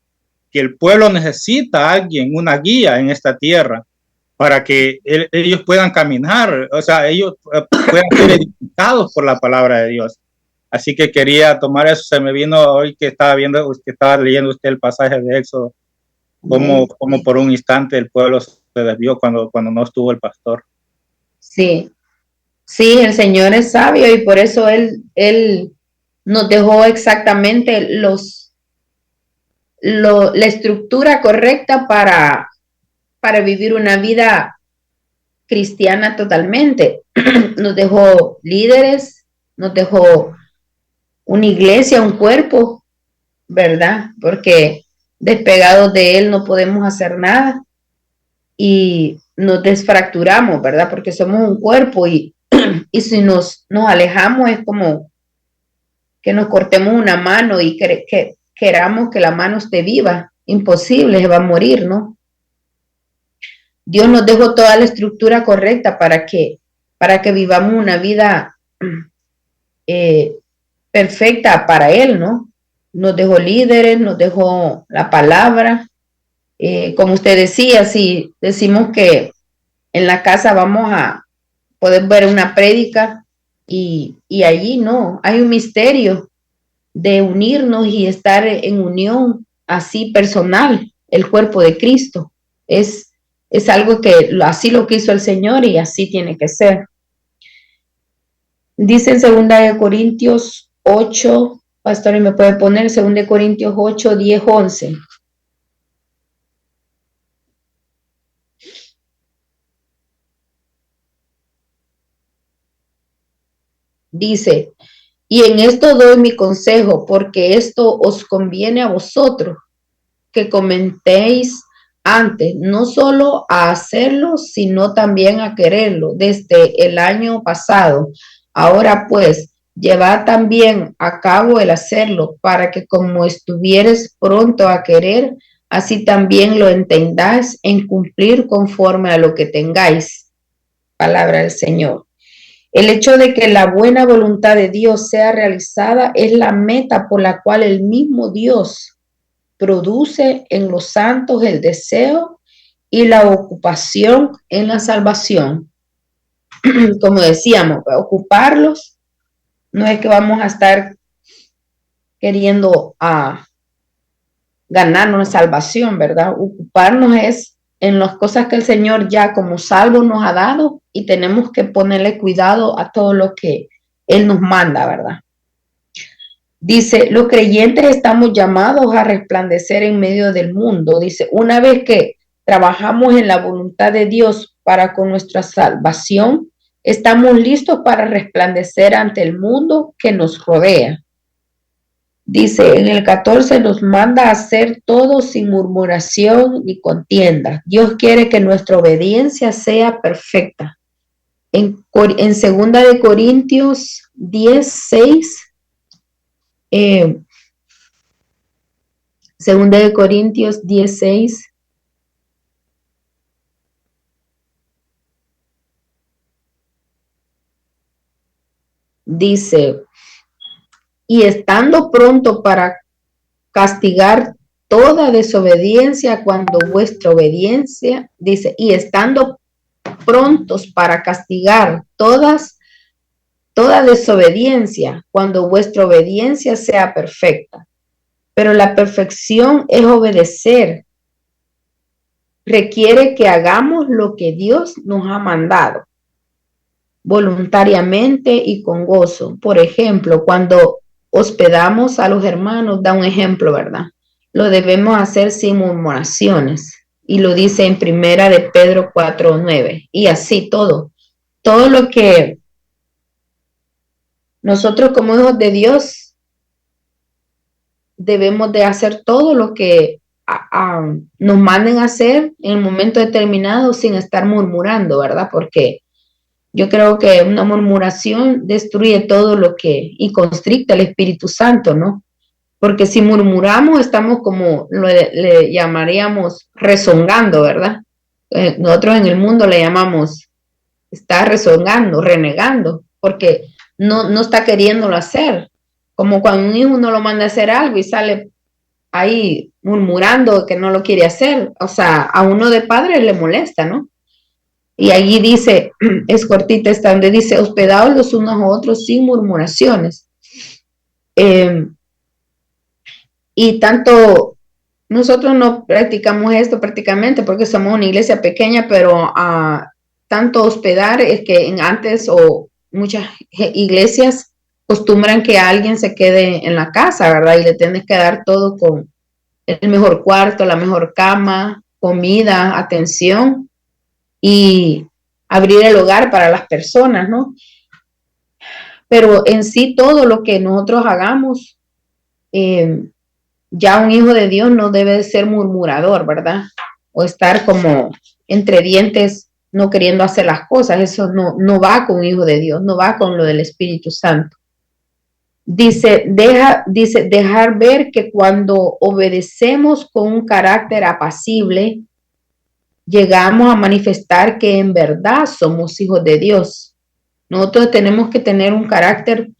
que el pueblo necesita a alguien, una guía en esta tierra, para que ellos puedan caminar, o sea, ellos puedan ser edificados por la palabra de Dios. Así que quería tomar eso, se me vino hoy que estaba leyendo usted el pasaje de Éxodo, como por un instante el pueblo se desvió cuando no estuvo el pastor. Sí, sí, el Señor es sabio y por eso Él nos dejó exactamente la estructura correcta para vivir una vida cristiana totalmente. Nos dejó líderes, nos dejó una iglesia, un cuerpo, ¿verdad? Porque despegados de Él no podemos hacer nada y nos desfracturamos, ¿verdad? Porque somos un cuerpo y si nos alejamos es como que nos cortemos una mano y que queramos que la mano esté viva. Imposible, se va a morir, ¿no? Dios nos dejó toda la estructura correcta para que vivamos una vida perfecta para Él, ¿no? Nos dejó líderes, nos dejó la palabra. Como usted decía, si decimos que en la casa vamos a poder ver una prédica y allí no, hay un misterio de unirnos y estar en unión así personal, el cuerpo de Cristo. Es algo que así lo quiso el Señor y así tiene que ser. Dice en 2 Corintios 8, pastor, y me puede poner 2 Corintios 8, 10, 11. Dice, y en esto doy mi consejo, porque esto os conviene a vosotros, que comentéis antes, no solo a hacerlo, sino también a quererlo desde el año pasado. Ahora pues, llevad también a cabo el hacerlo, para que como estuvieres pronto a querer, así también lo entendáis en cumplir conforme a lo que tengáis. Palabra del Señor. El hecho de que la buena voluntad de Dios sea realizada es la meta por la cual el mismo Dios produce en los santos el deseo y la ocupación en la salvación. Como decíamos, ocuparlos no es que vamos a estar queriendo ganarnos la salvación, ¿verdad? Ocuparnos es en las cosas que el Señor ya como salvo nos ha dado y tenemos que ponerle cuidado a todo lo que Él nos manda, ¿verdad? Dice, los creyentes estamos llamados a resplandecer en medio del mundo. Dice, una vez que trabajamos en la voluntad de Dios para con nuestra salvación, estamos listos para resplandecer ante el mundo que nos rodea. Dice, en el 14 nos manda a hacer todo sin murmuración ni contienda. Dios quiere que nuestra obediencia sea perfecta. En 2 de Corintios 10, 6, 2 de Corintios 10, 6, dice, y estando pronto para castigar toda desobediencia cuando vuestra obediencia, dice, y estando prontos para castigar toda desobediencia cuando vuestra obediencia sea perfecta. Pero la perfección es obedecer. Requiere que hagamos lo que Dios nos ha mandado, voluntariamente y con gozo. Por ejemplo, cuando hospedamos a los hermanos, da un ejemplo, ¿verdad? Lo debemos hacer sin murmuraciones. Y lo dice en 1 de Pedro 4:9. Y así todo lo que nosotros como hijos de Dios debemos de hacer todo lo que nos manden a hacer en el momento determinado sin estar murmurando, ¿verdad? Porque yo creo que una murmuración destruye todo lo que y constricta el Espíritu Santo, ¿no? Porque si murmuramos estamos como le llamaríamos rezongando, ¿verdad? Nosotros en el mundo le llamamos está rezongando, renegando, porque no está queriéndolo hacer. como cuando un hijo uno lo manda a hacer algo y sale ahí murmurando que no lo quiere hacer. O sea, a uno de padre le molesta, ¿no? Y allí dice, es cortita esta, donde dice, hospedados los unos a otros sin murmuraciones. Y tanto, nosotros no practicamos esto prácticamente porque somos una iglesia pequeña, pero tanto hospedar es que antes o muchas iglesias acostumbran que alguien se quede en la casa, ¿verdad? Y le tienes que dar todo con el mejor cuarto, la mejor cama, comida, atención y abrir el hogar para las personas, ¿no? Pero en sí todo lo que nosotros hagamos, ya un hijo de Dios no debe ser murmurador, ¿verdad? O estar como entre dientes no queriendo hacer las cosas. Eso no va con un hijo de Dios, no va con lo del Espíritu Santo. Dice, dejar ver que cuando obedecemos con un carácter apacible, llegamos a manifestar que en verdad somos hijos de Dios. Nosotros tenemos que tener un carácter,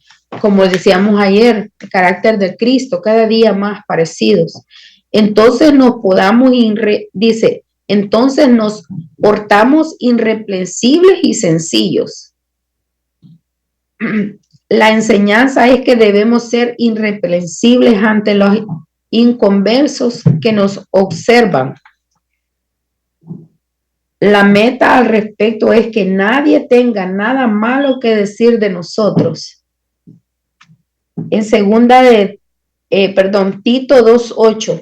como decíamos ayer, el carácter de Cristo, cada día más parecidos. Entonces entonces nos portamos irreprensibles y sencillos. La enseñanza es que debemos ser irreprensibles ante los inconversos que nos observan. La meta al respecto es que nadie tenga nada malo que decir de nosotros. En Tito 2:8.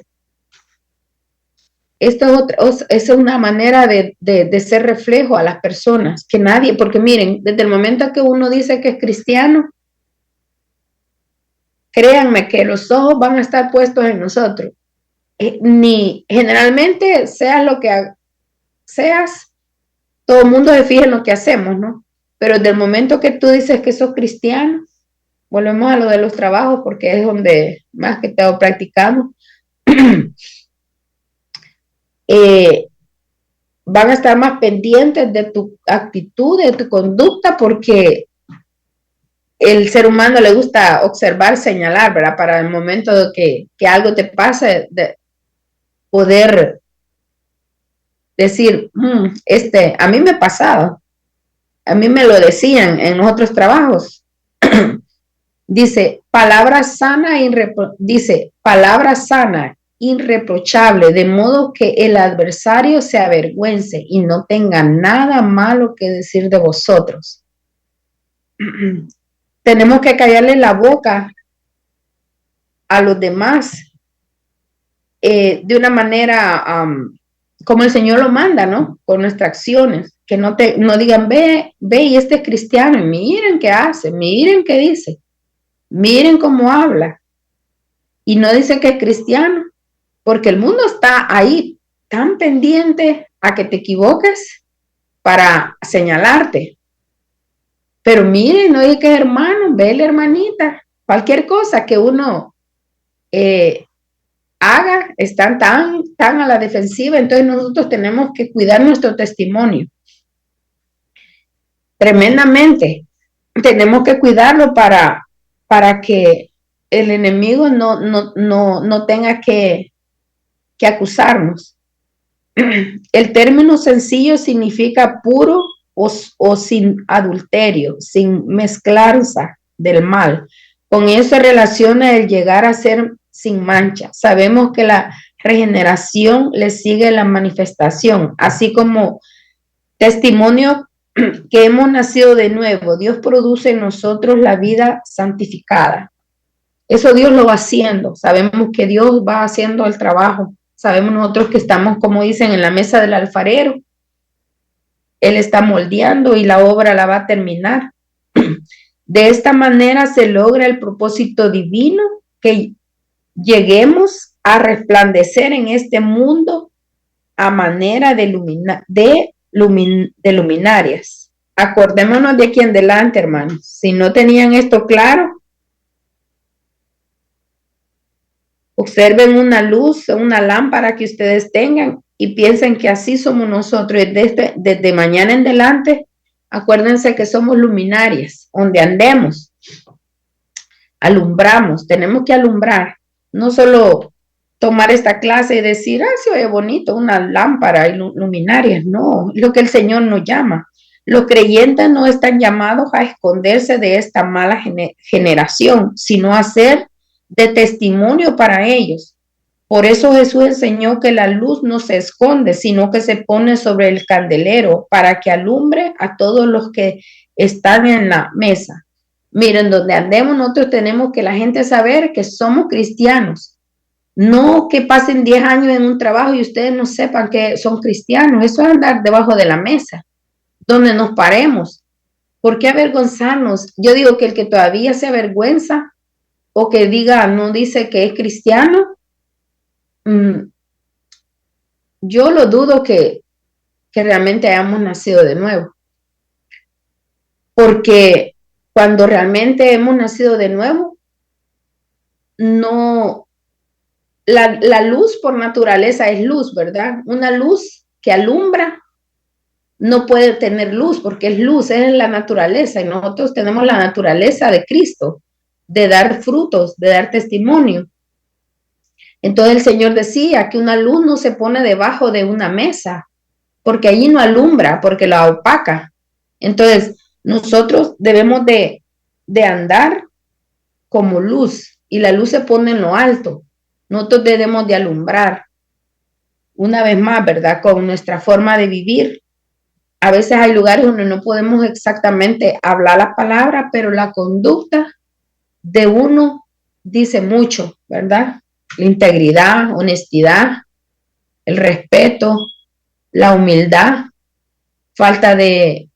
Esto es una manera de ser reflejo a las personas, que nadie, porque miren, desde el momento que uno dice que es cristiano, créanme que los ojos van a estar puestos en nosotros. Ni generalmente seas lo que seas, todo el mundo se fija en lo que hacemos, ¿no? Pero desde el momento que tú dices que sos cristiano, volvemos a lo de los trabajos porque es donde más que todo practicamos. Van a estar más pendientes de tu actitud, de tu conducta, porque el ser humano le gusta observar, señalar, ¿verdad? Para el momento de que algo te pase, de poder decir, a mí me pasaba, a mí me lo decían en los otros trabajos. Dice, palabra sana, irreprochable, de modo que el adversario se avergüence y no tenga nada malo que decir de vosotros. Tenemos que callarle la boca a los demás de una manera como el Señor lo manda, ¿no? Con nuestras acciones, que no digan, ve y este es cristiano, y miren qué hace, miren qué dice, miren cómo habla, y no dice que es cristiano, porque el mundo está ahí tan pendiente a que te equivoques para señalarte. Pero miren, no dice que es hermano, vele hermanita, cualquier cosa que uno haga, están tan a la defensiva, entonces nosotros tenemos que cuidar nuestro testimonio. Tremendamente. Tenemos que cuidarlo para que el enemigo no tenga que acusarnos. El término sencillo significa puro o sin adulterio, sin mezclanza del mal. Con eso se relaciona el llegar a ser sin mancha. Sabemos que la regeneración le sigue la manifestación, así como testimonio que hemos nacido de nuevo. Dios produce en nosotros la vida santificada. Eso Dios lo va haciendo. Sabemos que Dios va haciendo el trabajo. Sabemos nosotros que estamos, como dicen, en la mesa del alfarero. Él está moldeando y la obra la va a terminar. De esta manera se logra el propósito divino, que lleguemos a resplandecer en este mundo a manera de luminarias. Acordémonos de aquí en adelante, hermanos. Si no tenían esto claro, observen una luz, una lámpara que ustedes tengan y piensen que así somos nosotros. Desde mañana en adelante, acuérdense que somos luminarias, donde andemos. alumbramos, tenemos que alumbrar, no solo tomar esta clase y decir, se oye bonito, una lámpara y luminarias, no, es lo que el Señor nos llama. Los creyentes no están llamados a esconderse de esta mala generación, sino a ser de testimonio para ellos. Por eso Jesús enseñó que la luz no se esconde, sino que se pone sobre el candelero para que alumbre a todos los que están en la mesa. Miren, donde andemos nosotros tenemos que la gente saber que somos cristianos. No que pasen 10 años en un trabajo y ustedes no sepan que son cristianos. Eso es andar debajo de la mesa, donde nos paremos. ¿Por qué avergonzarnos? Yo digo que el que todavía se avergüenza o que diga, no dice que es cristiano, yo lo dudo que realmente hayamos nacido de nuevo. Porque cuando realmente hemos nacido de nuevo, no, la luz por naturaleza es luz, ¿verdad? Una luz que alumbra no puede tener luz porque es luz, es la naturaleza y nosotros tenemos la naturaleza de Cristo, de dar frutos, de dar testimonio. Entonces el Señor decía que una luz no se pone debajo de una mesa porque allí no alumbra, porque la opaca. Entonces nosotros debemos de andar como luz y la luz se pone en lo alto. Nosotros debemos de alumbrar una vez más, ¿verdad? Con nuestra forma de vivir. A veces hay lugares donde no podemos exactamente hablar las palabras, pero la conducta de uno dice mucho, ¿verdad? La integridad, honestidad, el respeto, la humildad, falta de...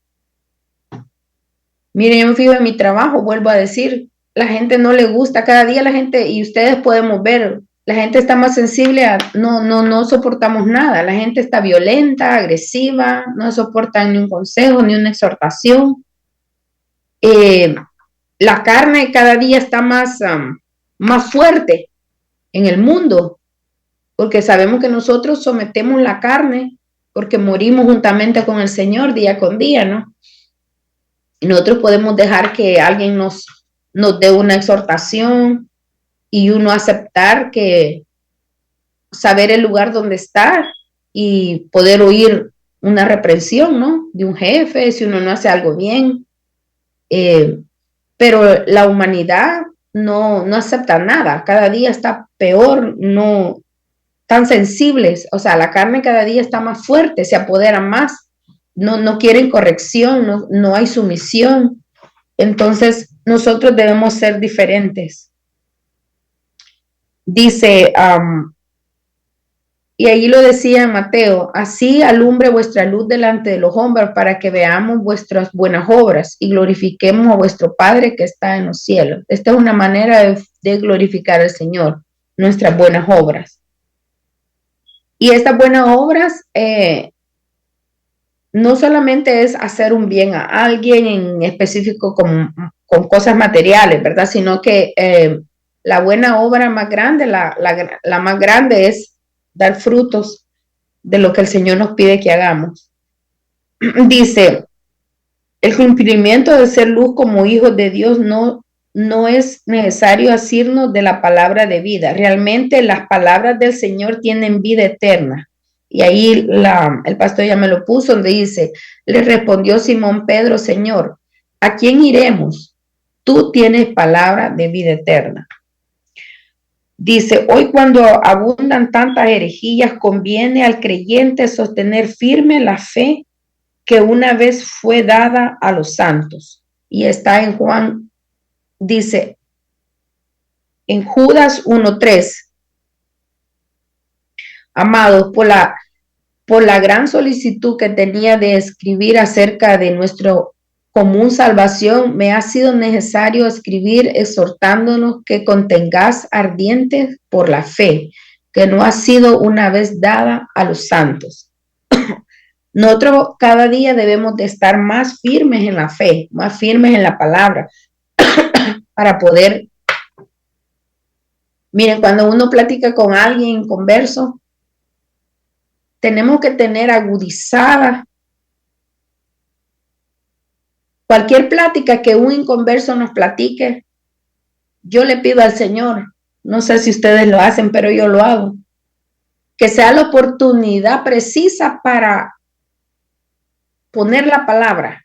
Miren, yo me fijo en mi trabajo, vuelvo a decir, la gente no le gusta, cada día la gente, y ustedes podemos ver, la gente está más sensible a, no soportamos nada, la gente está violenta, agresiva, no soportan ni un consejo, ni una exhortación. La carne cada día está más fuerte en el mundo, porque sabemos que nosotros sometemos la carne, porque morimos juntamente con el Señor día con día, ¿no? Y nosotros podemos dejar que alguien nos dé una exhortación y uno aceptar que saber el lugar donde está y poder oír una reprensión, ¿no? De un jefe, si uno no hace algo bien. Pero la humanidad no acepta nada, cada día está peor, no tan sensibles, o sea, la carne cada día está más fuerte, se apodera más, no quieren corrección, no hay sumisión. Entonces, nosotros debemos ser diferentes. Dice, y ahí lo decía en Mateo, así alumbre vuestra luz delante de los hombres para que veamos vuestras buenas obras y glorifiquemos a vuestro Padre que está en los cielos. Esta es una manera de glorificar al Señor, nuestras buenas obras. Y estas buenas obras no solamente es hacer un bien a alguien en específico con cosas materiales, ¿verdad? Sino que la buena obra más grande, la más grande es dar frutos de lo que el Señor nos pide que hagamos. Dice, el cumplimiento de ser luz como hijos de Dios no es necesario asirnos de la palabra de vida. Realmente las palabras del Señor tienen vida eterna. Y ahí el pastor ya me lo puso, donde dice, le respondió Simón Pedro, Señor, ¿a quién iremos? Tú tienes palabra de vida eterna. Dice, hoy cuando abundan tantas herejías, conviene al creyente sostener firme la fe que una vez fue dada a los santos. Y está en Juan, dice, en Judas 1:3. Amados, por la gran solicitud que tenía de escribir acerca de nuestro común salvación, me ha sido necesario escribir exhortándonos que contengáis ardientes por la fe, que no ha sido una vez dada a los santos. Nosotros cada día debemos de estar más firmes en la fe, más firmes en la palabra, para poder... Miren, cuando uno platica con alguien en converso, tenemos que tener agudizada cualquier plática que un inconverso nos platique. yo le pido al Señor, no sé si ustedes lo hacen, pero yo lo hago, que sea la oportunidad precisa para poner la palabra.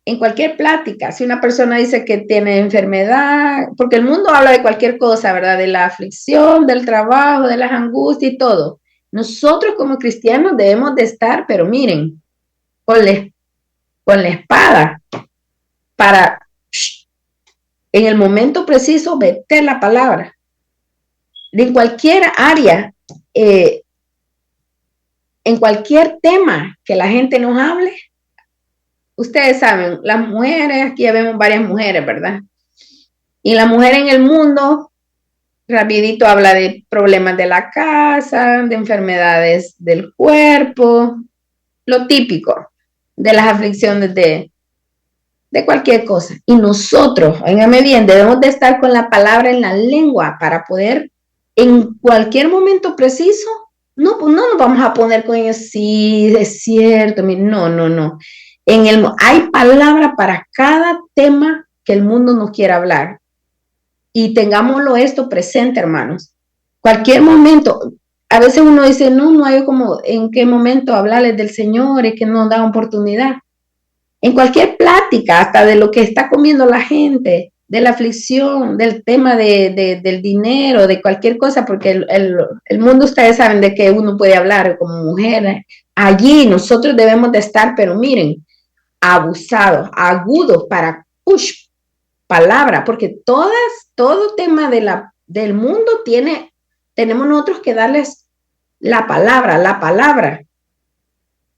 En cualquier plática, si una persona dice que tiene enfermedad, porque el mundo habla de cualquier cosa, ¿verdad? De la aflicción, del trabajo, de las angustias y todo. Nosotros como cristianos debemos de estar, pero miren, con la espada para en el momento preciso meter la palabra. En cualquier área, en cualquier tema que la gente nos hable, ustedes saben, las mujeres, aquí ya vemos varias mujeres, ¿verdad? Y la mujer en el mundo, rapidito habla de problemas de la casa, de enfermedades del cuerpo, lo típico de las aflicciones de cualquier cosa. Y nosotros, óigame bien, debemos de estar con la palabra en la lengua para poder en cualquier momento preciso, no nos vamos a poner con ellos, sí, es cierto, no. Hay palabra para cada tema que el mundo nos quiera hablar. Y tengámoslo esto presente, hermanos. Cualquier momento, a veces uno dice, no hay como en qué momento hablarles del Señor y que nos da oportunidad. En cualquier plática, hasta de lo que está comiendo la gente, de la aflicción, del tema del dinero, de cualquier cosa, porque el mundo, ustedes saben de que uno puede hablar como mujer. Allí nosotros debemos de estar, pero miren, abusados, agudos para palabra, porque todo tema del mundo tenemos nosotros que darles la palabra.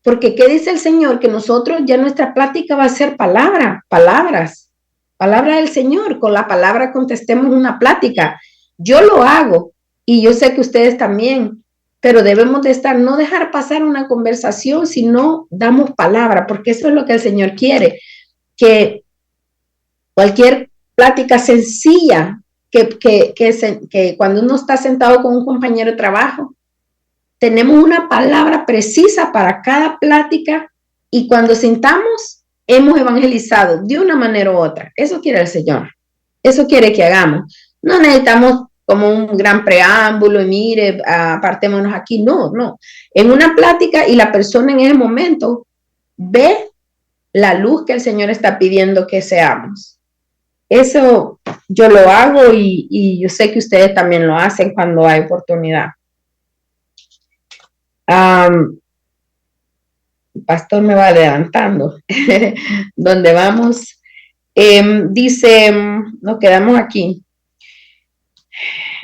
Porque ¿qué dice el Señor? Que nosotros ya nuestra plática va a ser palabras del Señor. Con la palabra contestemos una plática. Yo lo hago y yo sé que ustedes también, pero debemos de no dejar pasar una conversación si no damos palabra, porque eso es lo que el Señor quiere, que cualquier plática sencilla, que cuando uno está sentado con un compañero de trabajo, tenemos una palabra precisa para cada plática y cuando sintamos, hemos evangelizado de una manera u otra. Eso quiere el Señor. Eso quiere que hagamos. No necesitamos como un gran preámbulo y mire, apartémonos aquí. No. En una plática y la persona en ese momento ve la luz que el Señor está pidiendo que seamos. Eso yo lo hago y yo sé que ustedes también lo hacen cuando hay oportunidad. El pastor me va adelantando. ¿Dónde vamos? Dice, nos quedamos aquí.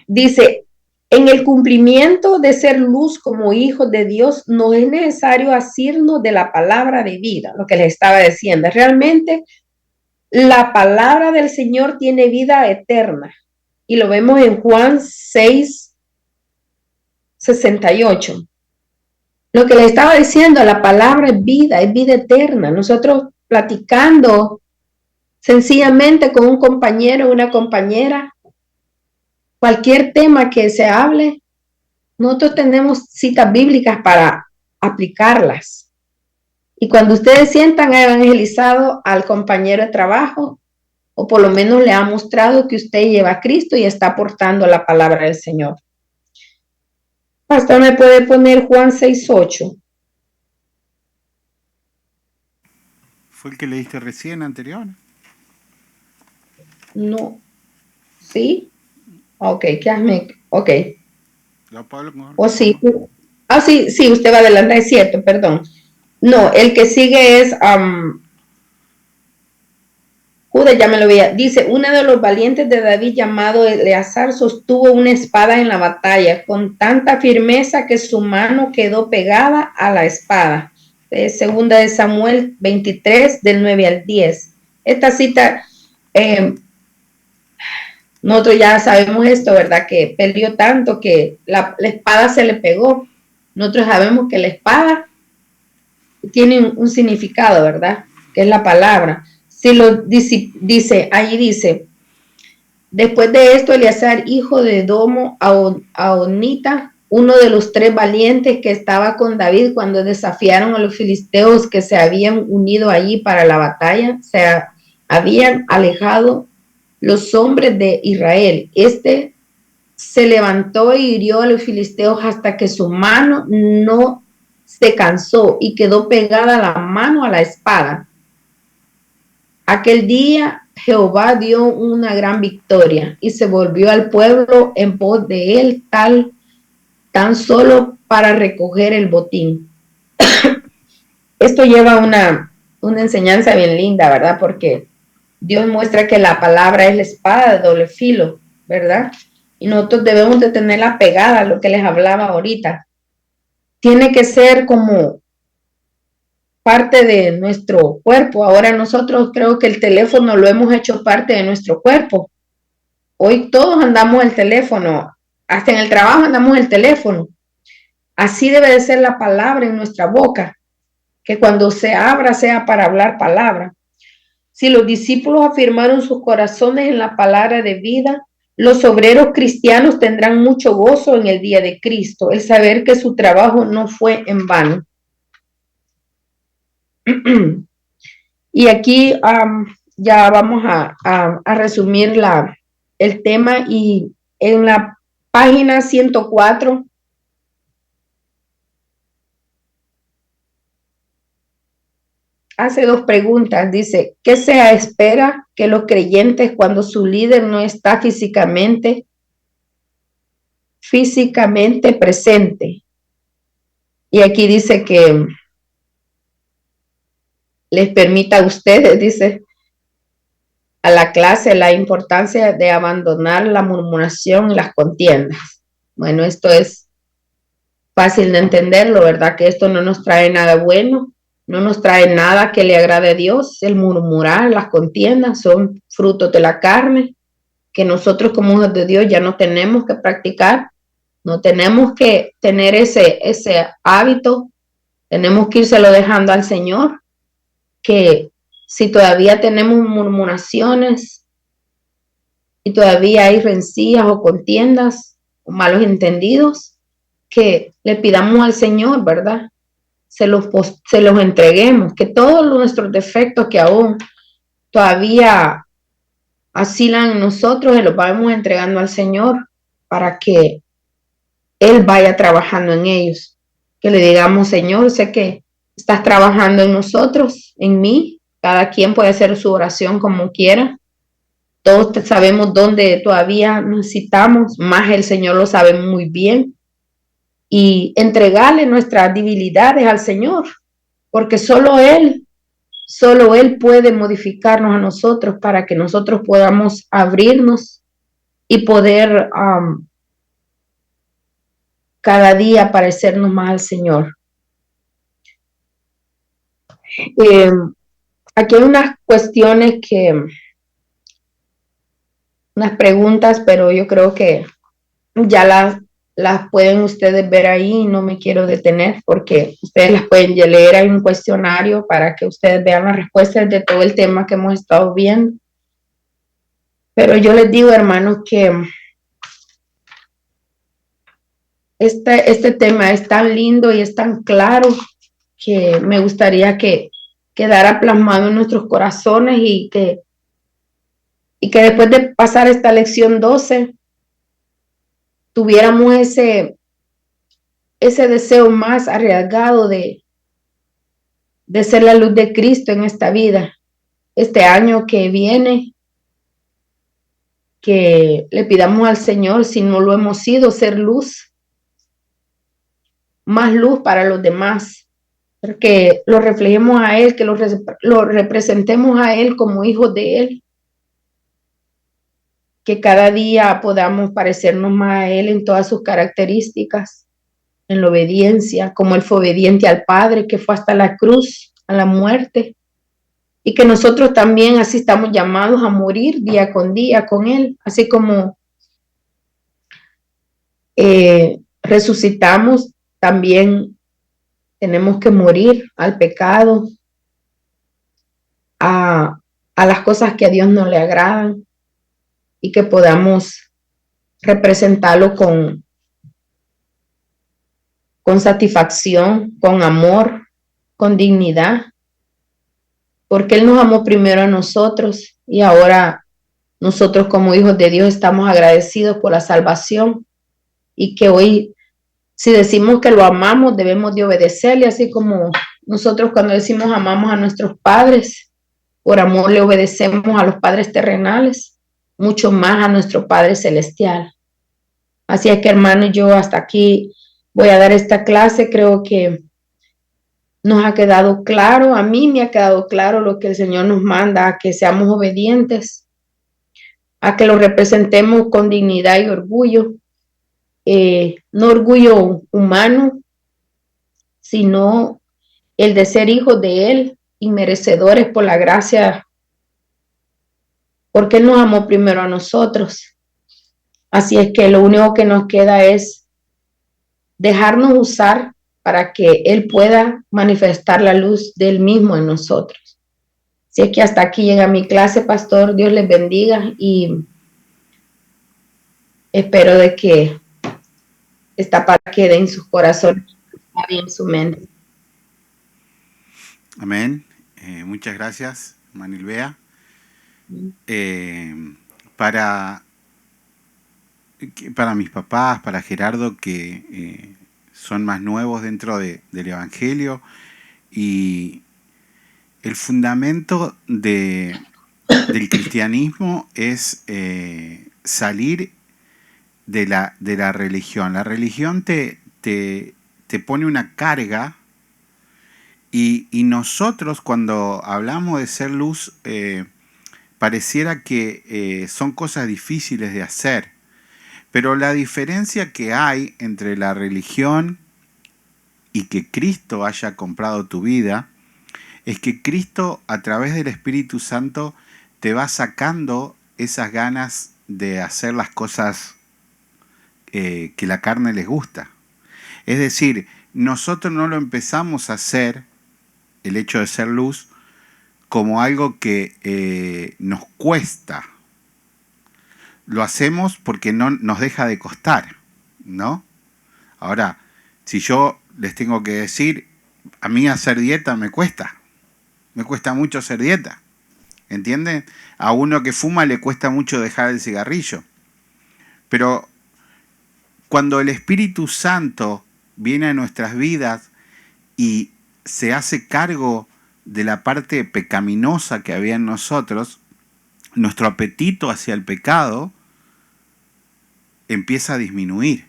Dice, en el cumplimiento de ser luz como hijos de Dios, no es necesario asirnos de la palabra de vida, lo que les estaba diciendo. Realmente, la palabra del Señor tiene vida eterna. Y lo vemos en Juan 6:68. Lo que le estaba diciendo, la palabra es vida eterna. Nosotros platicando sencillamente con un compañero, una compañera, cualquier tema que se hable, nosotros tenemos citas bíblicas para aplicarlas. Y cuando ustedes sientan evangelizado al compañero de trabajo, o por lo menos le ha mostrado que usted lleva a Cristo y está aportando la palabra del Señor. Pastor, ¿me puede poner Juan 6:8? ¿Fue el que leíste recién anterior? No. ¿Sí? Ok, ok. ¿O sí? Sí, usted va adelante, es cierto, perdón. No, el que sigue es Judas, ya me lo veía. Dice, uno de los valientes de David llamado Eleazar sostuvo una espada en la batalla con tanta firmeza que su mano quedó pegada a la espada. Segunda de Samuel 23, del 9 al 10. Esta cita, nosotros ya sabemos esto, ¿verdad? Que peleó tanto que la espada se le pegó. Nosotros sabemos que la espada tiene un significado, ¿verdad? Que es la palabra. Si lo dice, ahí dice, después de esto, Eleazar, hijo de Domo Aonita, uno de los 3 valientes que estaba con David cuando desafiaron a los filisteos que se habían unido allí para la batalla, se habían alejado los hombres de Israel. Este se levantó y hirió a los filisteos hasta que su mano no se cansó y quedó pegada la mano a la espada. Aquel día Jehová dio una gran victoria y se volvió al pueblo en pos de él tan solo para recoger el botín. Esto lleva una enseñanza bien linda, ¿verdad? Porque Dios muestra que la palabra es la espada de doble filo, ¿verdad? Y nosotros debemos de tenerla pegada a lo que les hablaba ahorita. Tiene que ser como parte de nuestro cuerpo. Ahora nosotros creo que el teléfono lo hemos hecho parte de nuestro cuerpo. Hoy todos andamos el teléfono, hasta en el trabajo andamos el teléfono. Así debe de ser la palabra en nuestra boca, que cuando se abra sea para hablar palabra. Si los discípulos afirmaron sus corazones en la palabra de vida, los obreros cristianos tendrán mucho gozo en el día de Cristo, el saber que su trabajo no fue en vano. Y aquí ya vamos a resumir el tema, y en la página 104 hace dos preguntas. Dice, ¿qué se espera que los creyentes cuando su líder no está físicamente presente? Y aquí dice que les permita a ustedes, dice, a la clase la importancia de abandonar la murmuración y las contiendas. Bueno, esto es fácil de entenderlo, ¿verdad? Que esto no nos trae nada bueno, no nos trae nada que le agrade a Dios. El murmurar, las contiendas son frutos de la carne, que nosotros como hijos de Dios ya no tenemos que practicar, no tenemos que tener ese hábito, tenemos que írselo dejando al Señor, que si todavía tenemos murmuraciones y todavía hay rencillas o contiendas o malos entendidos, que le pidamos al Señor, ¿verdad? Se los entreguemos, que todos nuestros defectos que aún todavía asilan en nosotros, se los vamos entregando al Señor para que Él vaya trabajando en ellos. Que le digamos, Señor, sé que estás trabajando en nosotros, en mí. Cada quien puede hacer su oración como quiera. Todos sabemos dónde todavía necesitamos, más el Señor lo sabe muy bien. Y entregarle nuestras debilidades al Señor, porque solo Él puede modificarnos a nosotros para que nosotros podamos abrirnos y poder cada día parecernos más al Señor. Aquí hay unas cuestiones unas preguntas, pero yo creo que ya las pueden ustedes ver ahí, no me quiero detener porque ustedes las pueden leer. Hay un cuestionario para que ustedes vean las respuestas de todo el tema que hemos estado viendo. Pero yo les digo, hermanos, que este tema es tan lindo y es tan claro que me gustaría que quedara plasmado en nuestros corazones y que después de pasar esta lección 12 tuviéramos ese deseo más arriesgado de ser la luz de Cristo en esta vida. Este año que viene, que le pidamos al Señor, si no lo hemos sido, ser luz, más luz para los demás, que lo reflejemos a Él, que lo representemos a Él como hijos de Él, que cada día podamos parecernos más a Él en todas sus características, en la obediencia, como Él fue obediente al Padre, que fue hasta la cruz, a la muerte, y que nosotros también así estamos llamados a morir día con día con Él, así como resucitamos, también tenemos que morir al pecado, a las cosas que a Dios no le agradan, y que podamos representarlo con satisfacción, con amor, con dignidad, porque Él nos amó primero a nosotros y ahora nosotros como hijos de Dios estamos agradecidos por la salvación y que hoy, si decimos que lo amamos, debemos de obedecerle, así como nosotros cuando decimos amamos a nuestros padres, por amor le obedecemos a los padres terrenales, mucho más a nuestro Padre Celestial. Así es que, hermano, yo hasta aquí voy a dar esta clase. Creo que nos ha quedado claro, a mí me ha quedado claro lo que el Señor nos manda, a que seamos obedientes, a que lo representemos con dignidad y orgullo, no orgullo humano, sino el de ser hijos de Él y merecedores por la gracia, porque Él nos amó primero a nosotros. Así es que lo único que nos queda es dejarnos usar para que Él pueda manifestar la luz de Él mismo en nosotros. Así es que hasta aquí llega mi clase, pastor. Dios les bendiga y espero de que esta parte quede en sus corazones y en su mente. Amén. Muchas gracias, Manilvea. Para mis papás, para Gerardo, que son más nuevos dentro del Evangelio, y el fundamento del cristianismo es salir de la religión. La religión te pone una carga, y nosotros cuando hablamos de ser luz, pareciera que son cosas difíciles de hacer. Pero la diferencia que hay entre la religión y que Cristo haya comprado tu vida es que Cristo, a través del Espíritu Santo, te va sacando esas ganas de hacer las cosas que la carne les gusta. Es decir, nosotros no lo empezamos a hacer, el hecho de ser luz, como algo que nos cuesta. Lo hacemos porque no nos deja de costar, ¿no? Ahora, si yo les tengo que decir, a mí hacer dieta me cuesta mucho hacer dieta, ¿entienden? A uno que fuma le cuesta mucho dejar el cigarrillo, pero cuando el Espíritu Santo viene a nuestras vidas y se hace cargo de la parte pecaminosa que había en nosotros, nuestro apetito hacia el pecado empieza a disminuir.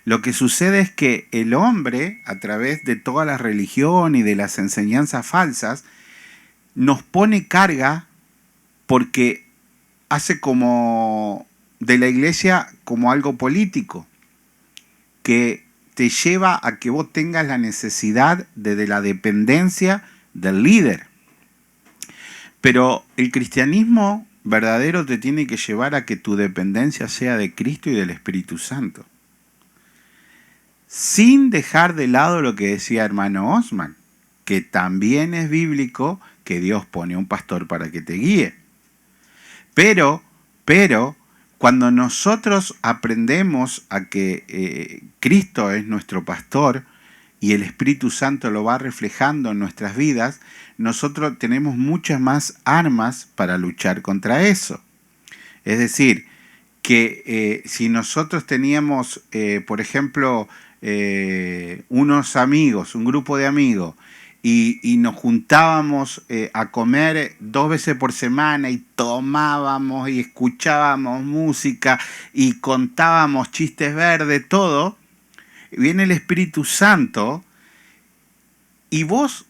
Lo que sucede es que el hombre, a través de toda la religión y de las enseñanzas falsas, nos pone carga porque hace como de la iglesia como algo político, que te lleva a que vos tengas la necesidad de la dependencia del líder. Pero el cristianismo verdadero te tiene que llevar a que tu dependencia sea de Cristo y del Espíritu Santo, sin dejar de lado lo que decía hermano Osman, que también es bíblico que Dios pone un pastor para que te guíe. Pero cuando nosotros aprendemos a que Cristo es nuestro pastor y el Espíritu Santo lo va reflejando en nuestras vidas, nosotros tenemos muchas más armas para luchar contra eso. Es decir, que si nosotros teníamos, por ejemplo, unos amigos, un grupo de amigos, y nos juntábamos a comer 2 veces por semana y tomábamos y escuchábamos música y contábamos chistes verdes, todo, viene el Espíritu Santo y vos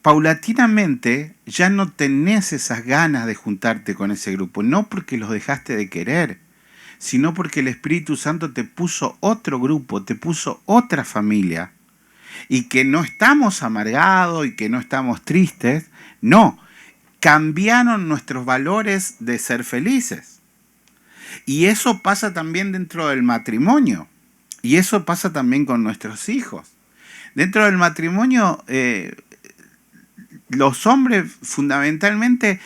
paulatinamente ya no tenés esas ganas de juntarte con ese grupo, no porque los dejaste de querer, sino porque el Espíritu Santo te puso otro grupo, te puso otra familia, y que no estamos amargados y que no estamos tristes, no, cambiaron nuestros valores de ser felices. Y eso pasa también dentro del matrimonio, y eso pasa también con nuestros hijos. Dentro del matrimonio, los hombres fundamentalmente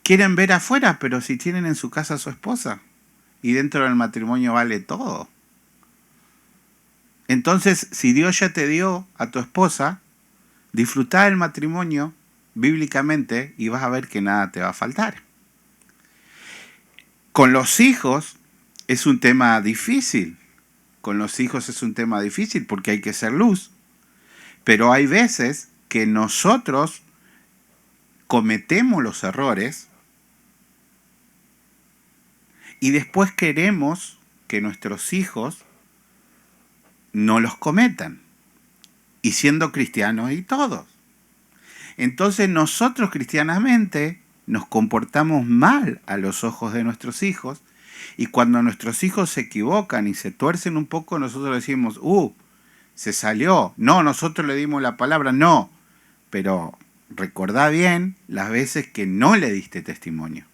quieren ver afuera, pero si tienen en su casa a su esposa, y dentro del matrimonio vale todo. Entonces, si Dios ya te dio a tu esposa, disfrutá del matrimonio bíblicamente y vas a ver que nada te va a faltar. Con los hijos es un tema difícil. Con los hijos es un tema difícil porque hay que ser luz. Pero hay veces que nosotros cometemos los errores y después queremos que nuestros hijos no los cometan. Y siendo cristianos y todos. Entonces nosotros cristianamente nos comportamos mal a los ojos de nuestros hijos y cuando nuestros hijos se equivocan y se tuercen un poco, nosotros decimos, se salió. No, nosotros le dimos la palabra, no. Pero recordá bien las veces que no le diste testimonio.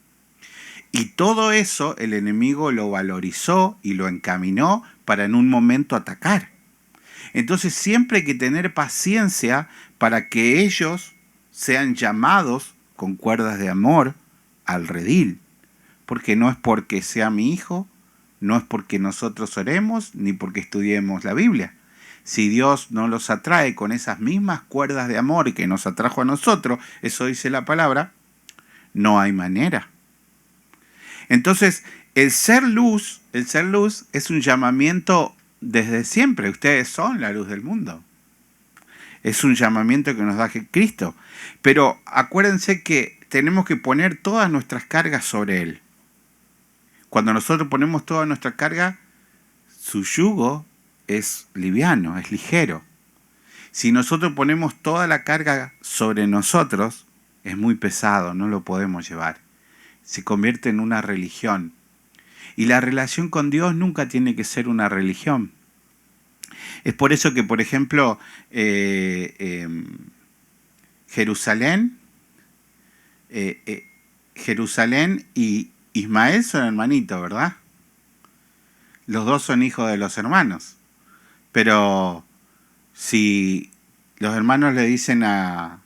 Y todo eso el enemigo lo valorizó y lo encaminó para en un momento atacar. Entonces siempre hay que tener paciencia para que ellos sean llamados con cuerdas de amor al redil. Porque no es porque sea mi hijo, no es porque nosotros oremos, ni porque estudiemos la Biblia. Si Dios no los atrae con esas mismas cuerdas de amor que nos atrajo a nosotros, eso dice la palabra, no hay manera. Entonces, el ser luz es un llamamiento desde siempre. Ustedes son la luz del mundo. Es un llamamiento que nos da Cristo. Pero acuérdense que tenemos que poner todas nuestras cargas sobre Él. Cuando nosotros ponemos toda nuestra carga, su yugo es liviano, es ligero. Si nosotros ponemos toda la carga sobre nosotros, es muy pesado, no lo podemos llevar. Se convierte en una religión. Y la relación con Dios nunca tiene que ser una religión. Es por eso que, por ejemplo, Jerusalén y Ismael son hermanitos, ¿verdad? Los dos son hijos de los hermanos. Pero si los hermanos le dicen a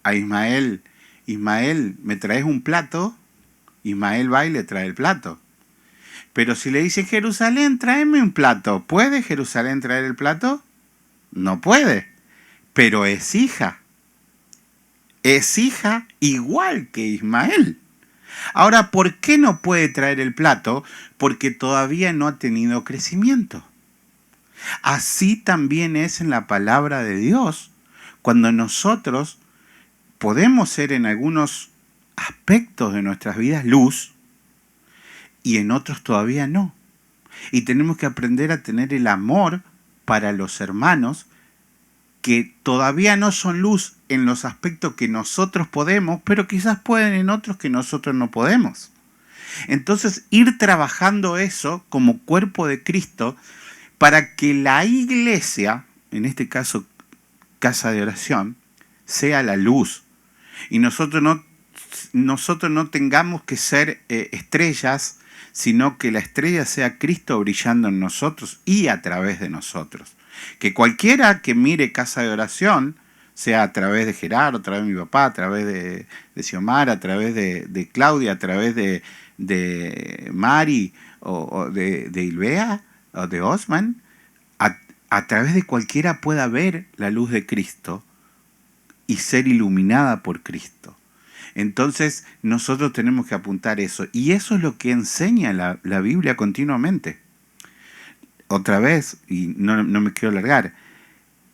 Ismael, Ismael, ¿me traes un plato? Ismael va y le trae el plato. Pero si le dice Jerusalén, tráeme un plato, ¿puede Jerusalén traer el plato? No puede, pero es hija. Es hija igual que Ismael. Ahora, ¿por qué no puede traer el plato? Porque todavía no ha tenido crecimiento. Así también es en la palabra de Dios, cuando nosotros podemos ser en algunos aspectos de nuestras vidas luz y en otros todavía no. Y tenemos que aprender a tener el amor para los hermanos que todavía no son luz en los aspectos que nosotros podemos, pero quizás pueden en otros que nosotros no podemos. Entonces, ir trabajando eso como cuerpo de Cristo para que la iglesia, en este caso casa de oración, sea la luz. Y nosotros no tengamos que ser estrellas, sino que la estrella sea Cristo brillando en nosotros y a través de nosotros. Que cualquiera que mire casa de oración, sea a través de Gerardo, a través de mi papá, a través de Xiomara, a través de Claudia, a través de Mari o de Ilbea o de Osman, a través de cualquiera pueda ver la luz de Cristo y ser iluminada por Cristo. Entonces nosotros tenemos que apuntar eso. Y eso es lo que enseña la Biblia continuamente. Otra vez, y no me quiero alargar,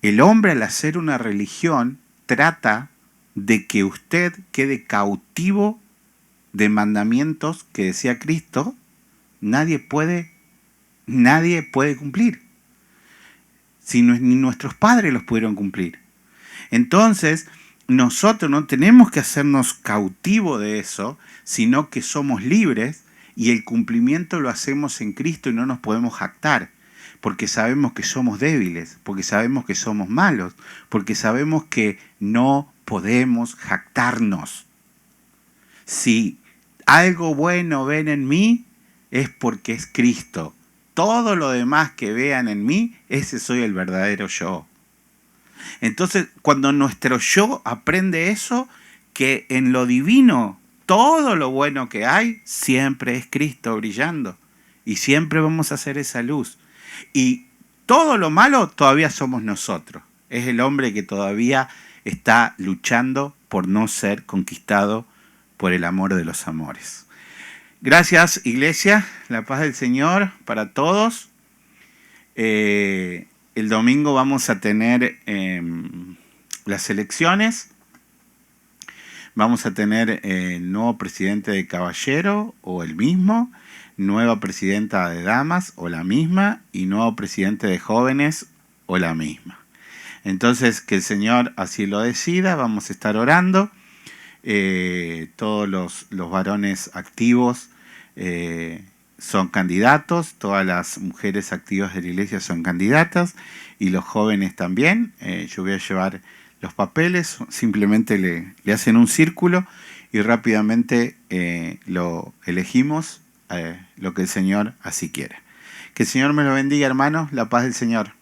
el hombre al hacer una religión trata de que usted quede cautivo de mandamientos que decía Cristo, nadie puede cumplir. Ni nuestros padres los pudieron cumplir. Entonces, nosotros no tenemos que hacernos cautivo de eso, sino que somos libres y el cumplimiento lo hacemos en Cristo y no nos podemos jactar, porque sabemos que somos débiles, porque sabemos que somos malos, porque sabemos que no podemos jactarnos. Si algo bueno ven en mí, es porque es Cristo. Todo lo demás que vean en mí, ese soy el verdadero yo. Entonces, cuando nuestro yo aprende eso, que en lo divino, todo lo bueno que hay, siempre es Cristo brillando. Y siempre vamos a hacer esa luz. Y todo lo malo todavía somos nosotros. Es el hombre que todavía está luchando por no ser conquistado por el amor de los amores. Gracias, iglesia. La paz del Señor para todos. El domingo vamos a tener las elecciones. Vamos a tener el nuevo presidente de Caballero o el mismo, nueva presidenta de Damas o la misma y nuevo presidente de Jóvenes o la misma. Entonces, que el Señor así lo decida. Vamos a estar orando. Todos los varones activos son candidatos, todas las mujeres activas de la iglesia son candidatas y los jóvenes también. Yo voy a llevar los papeles, simplemente le hacen un círculo y rápidamente lo elegimos, lo que el Señor así quiera. Que el Señor me lo bendiga, hermanos. La paz del Señor.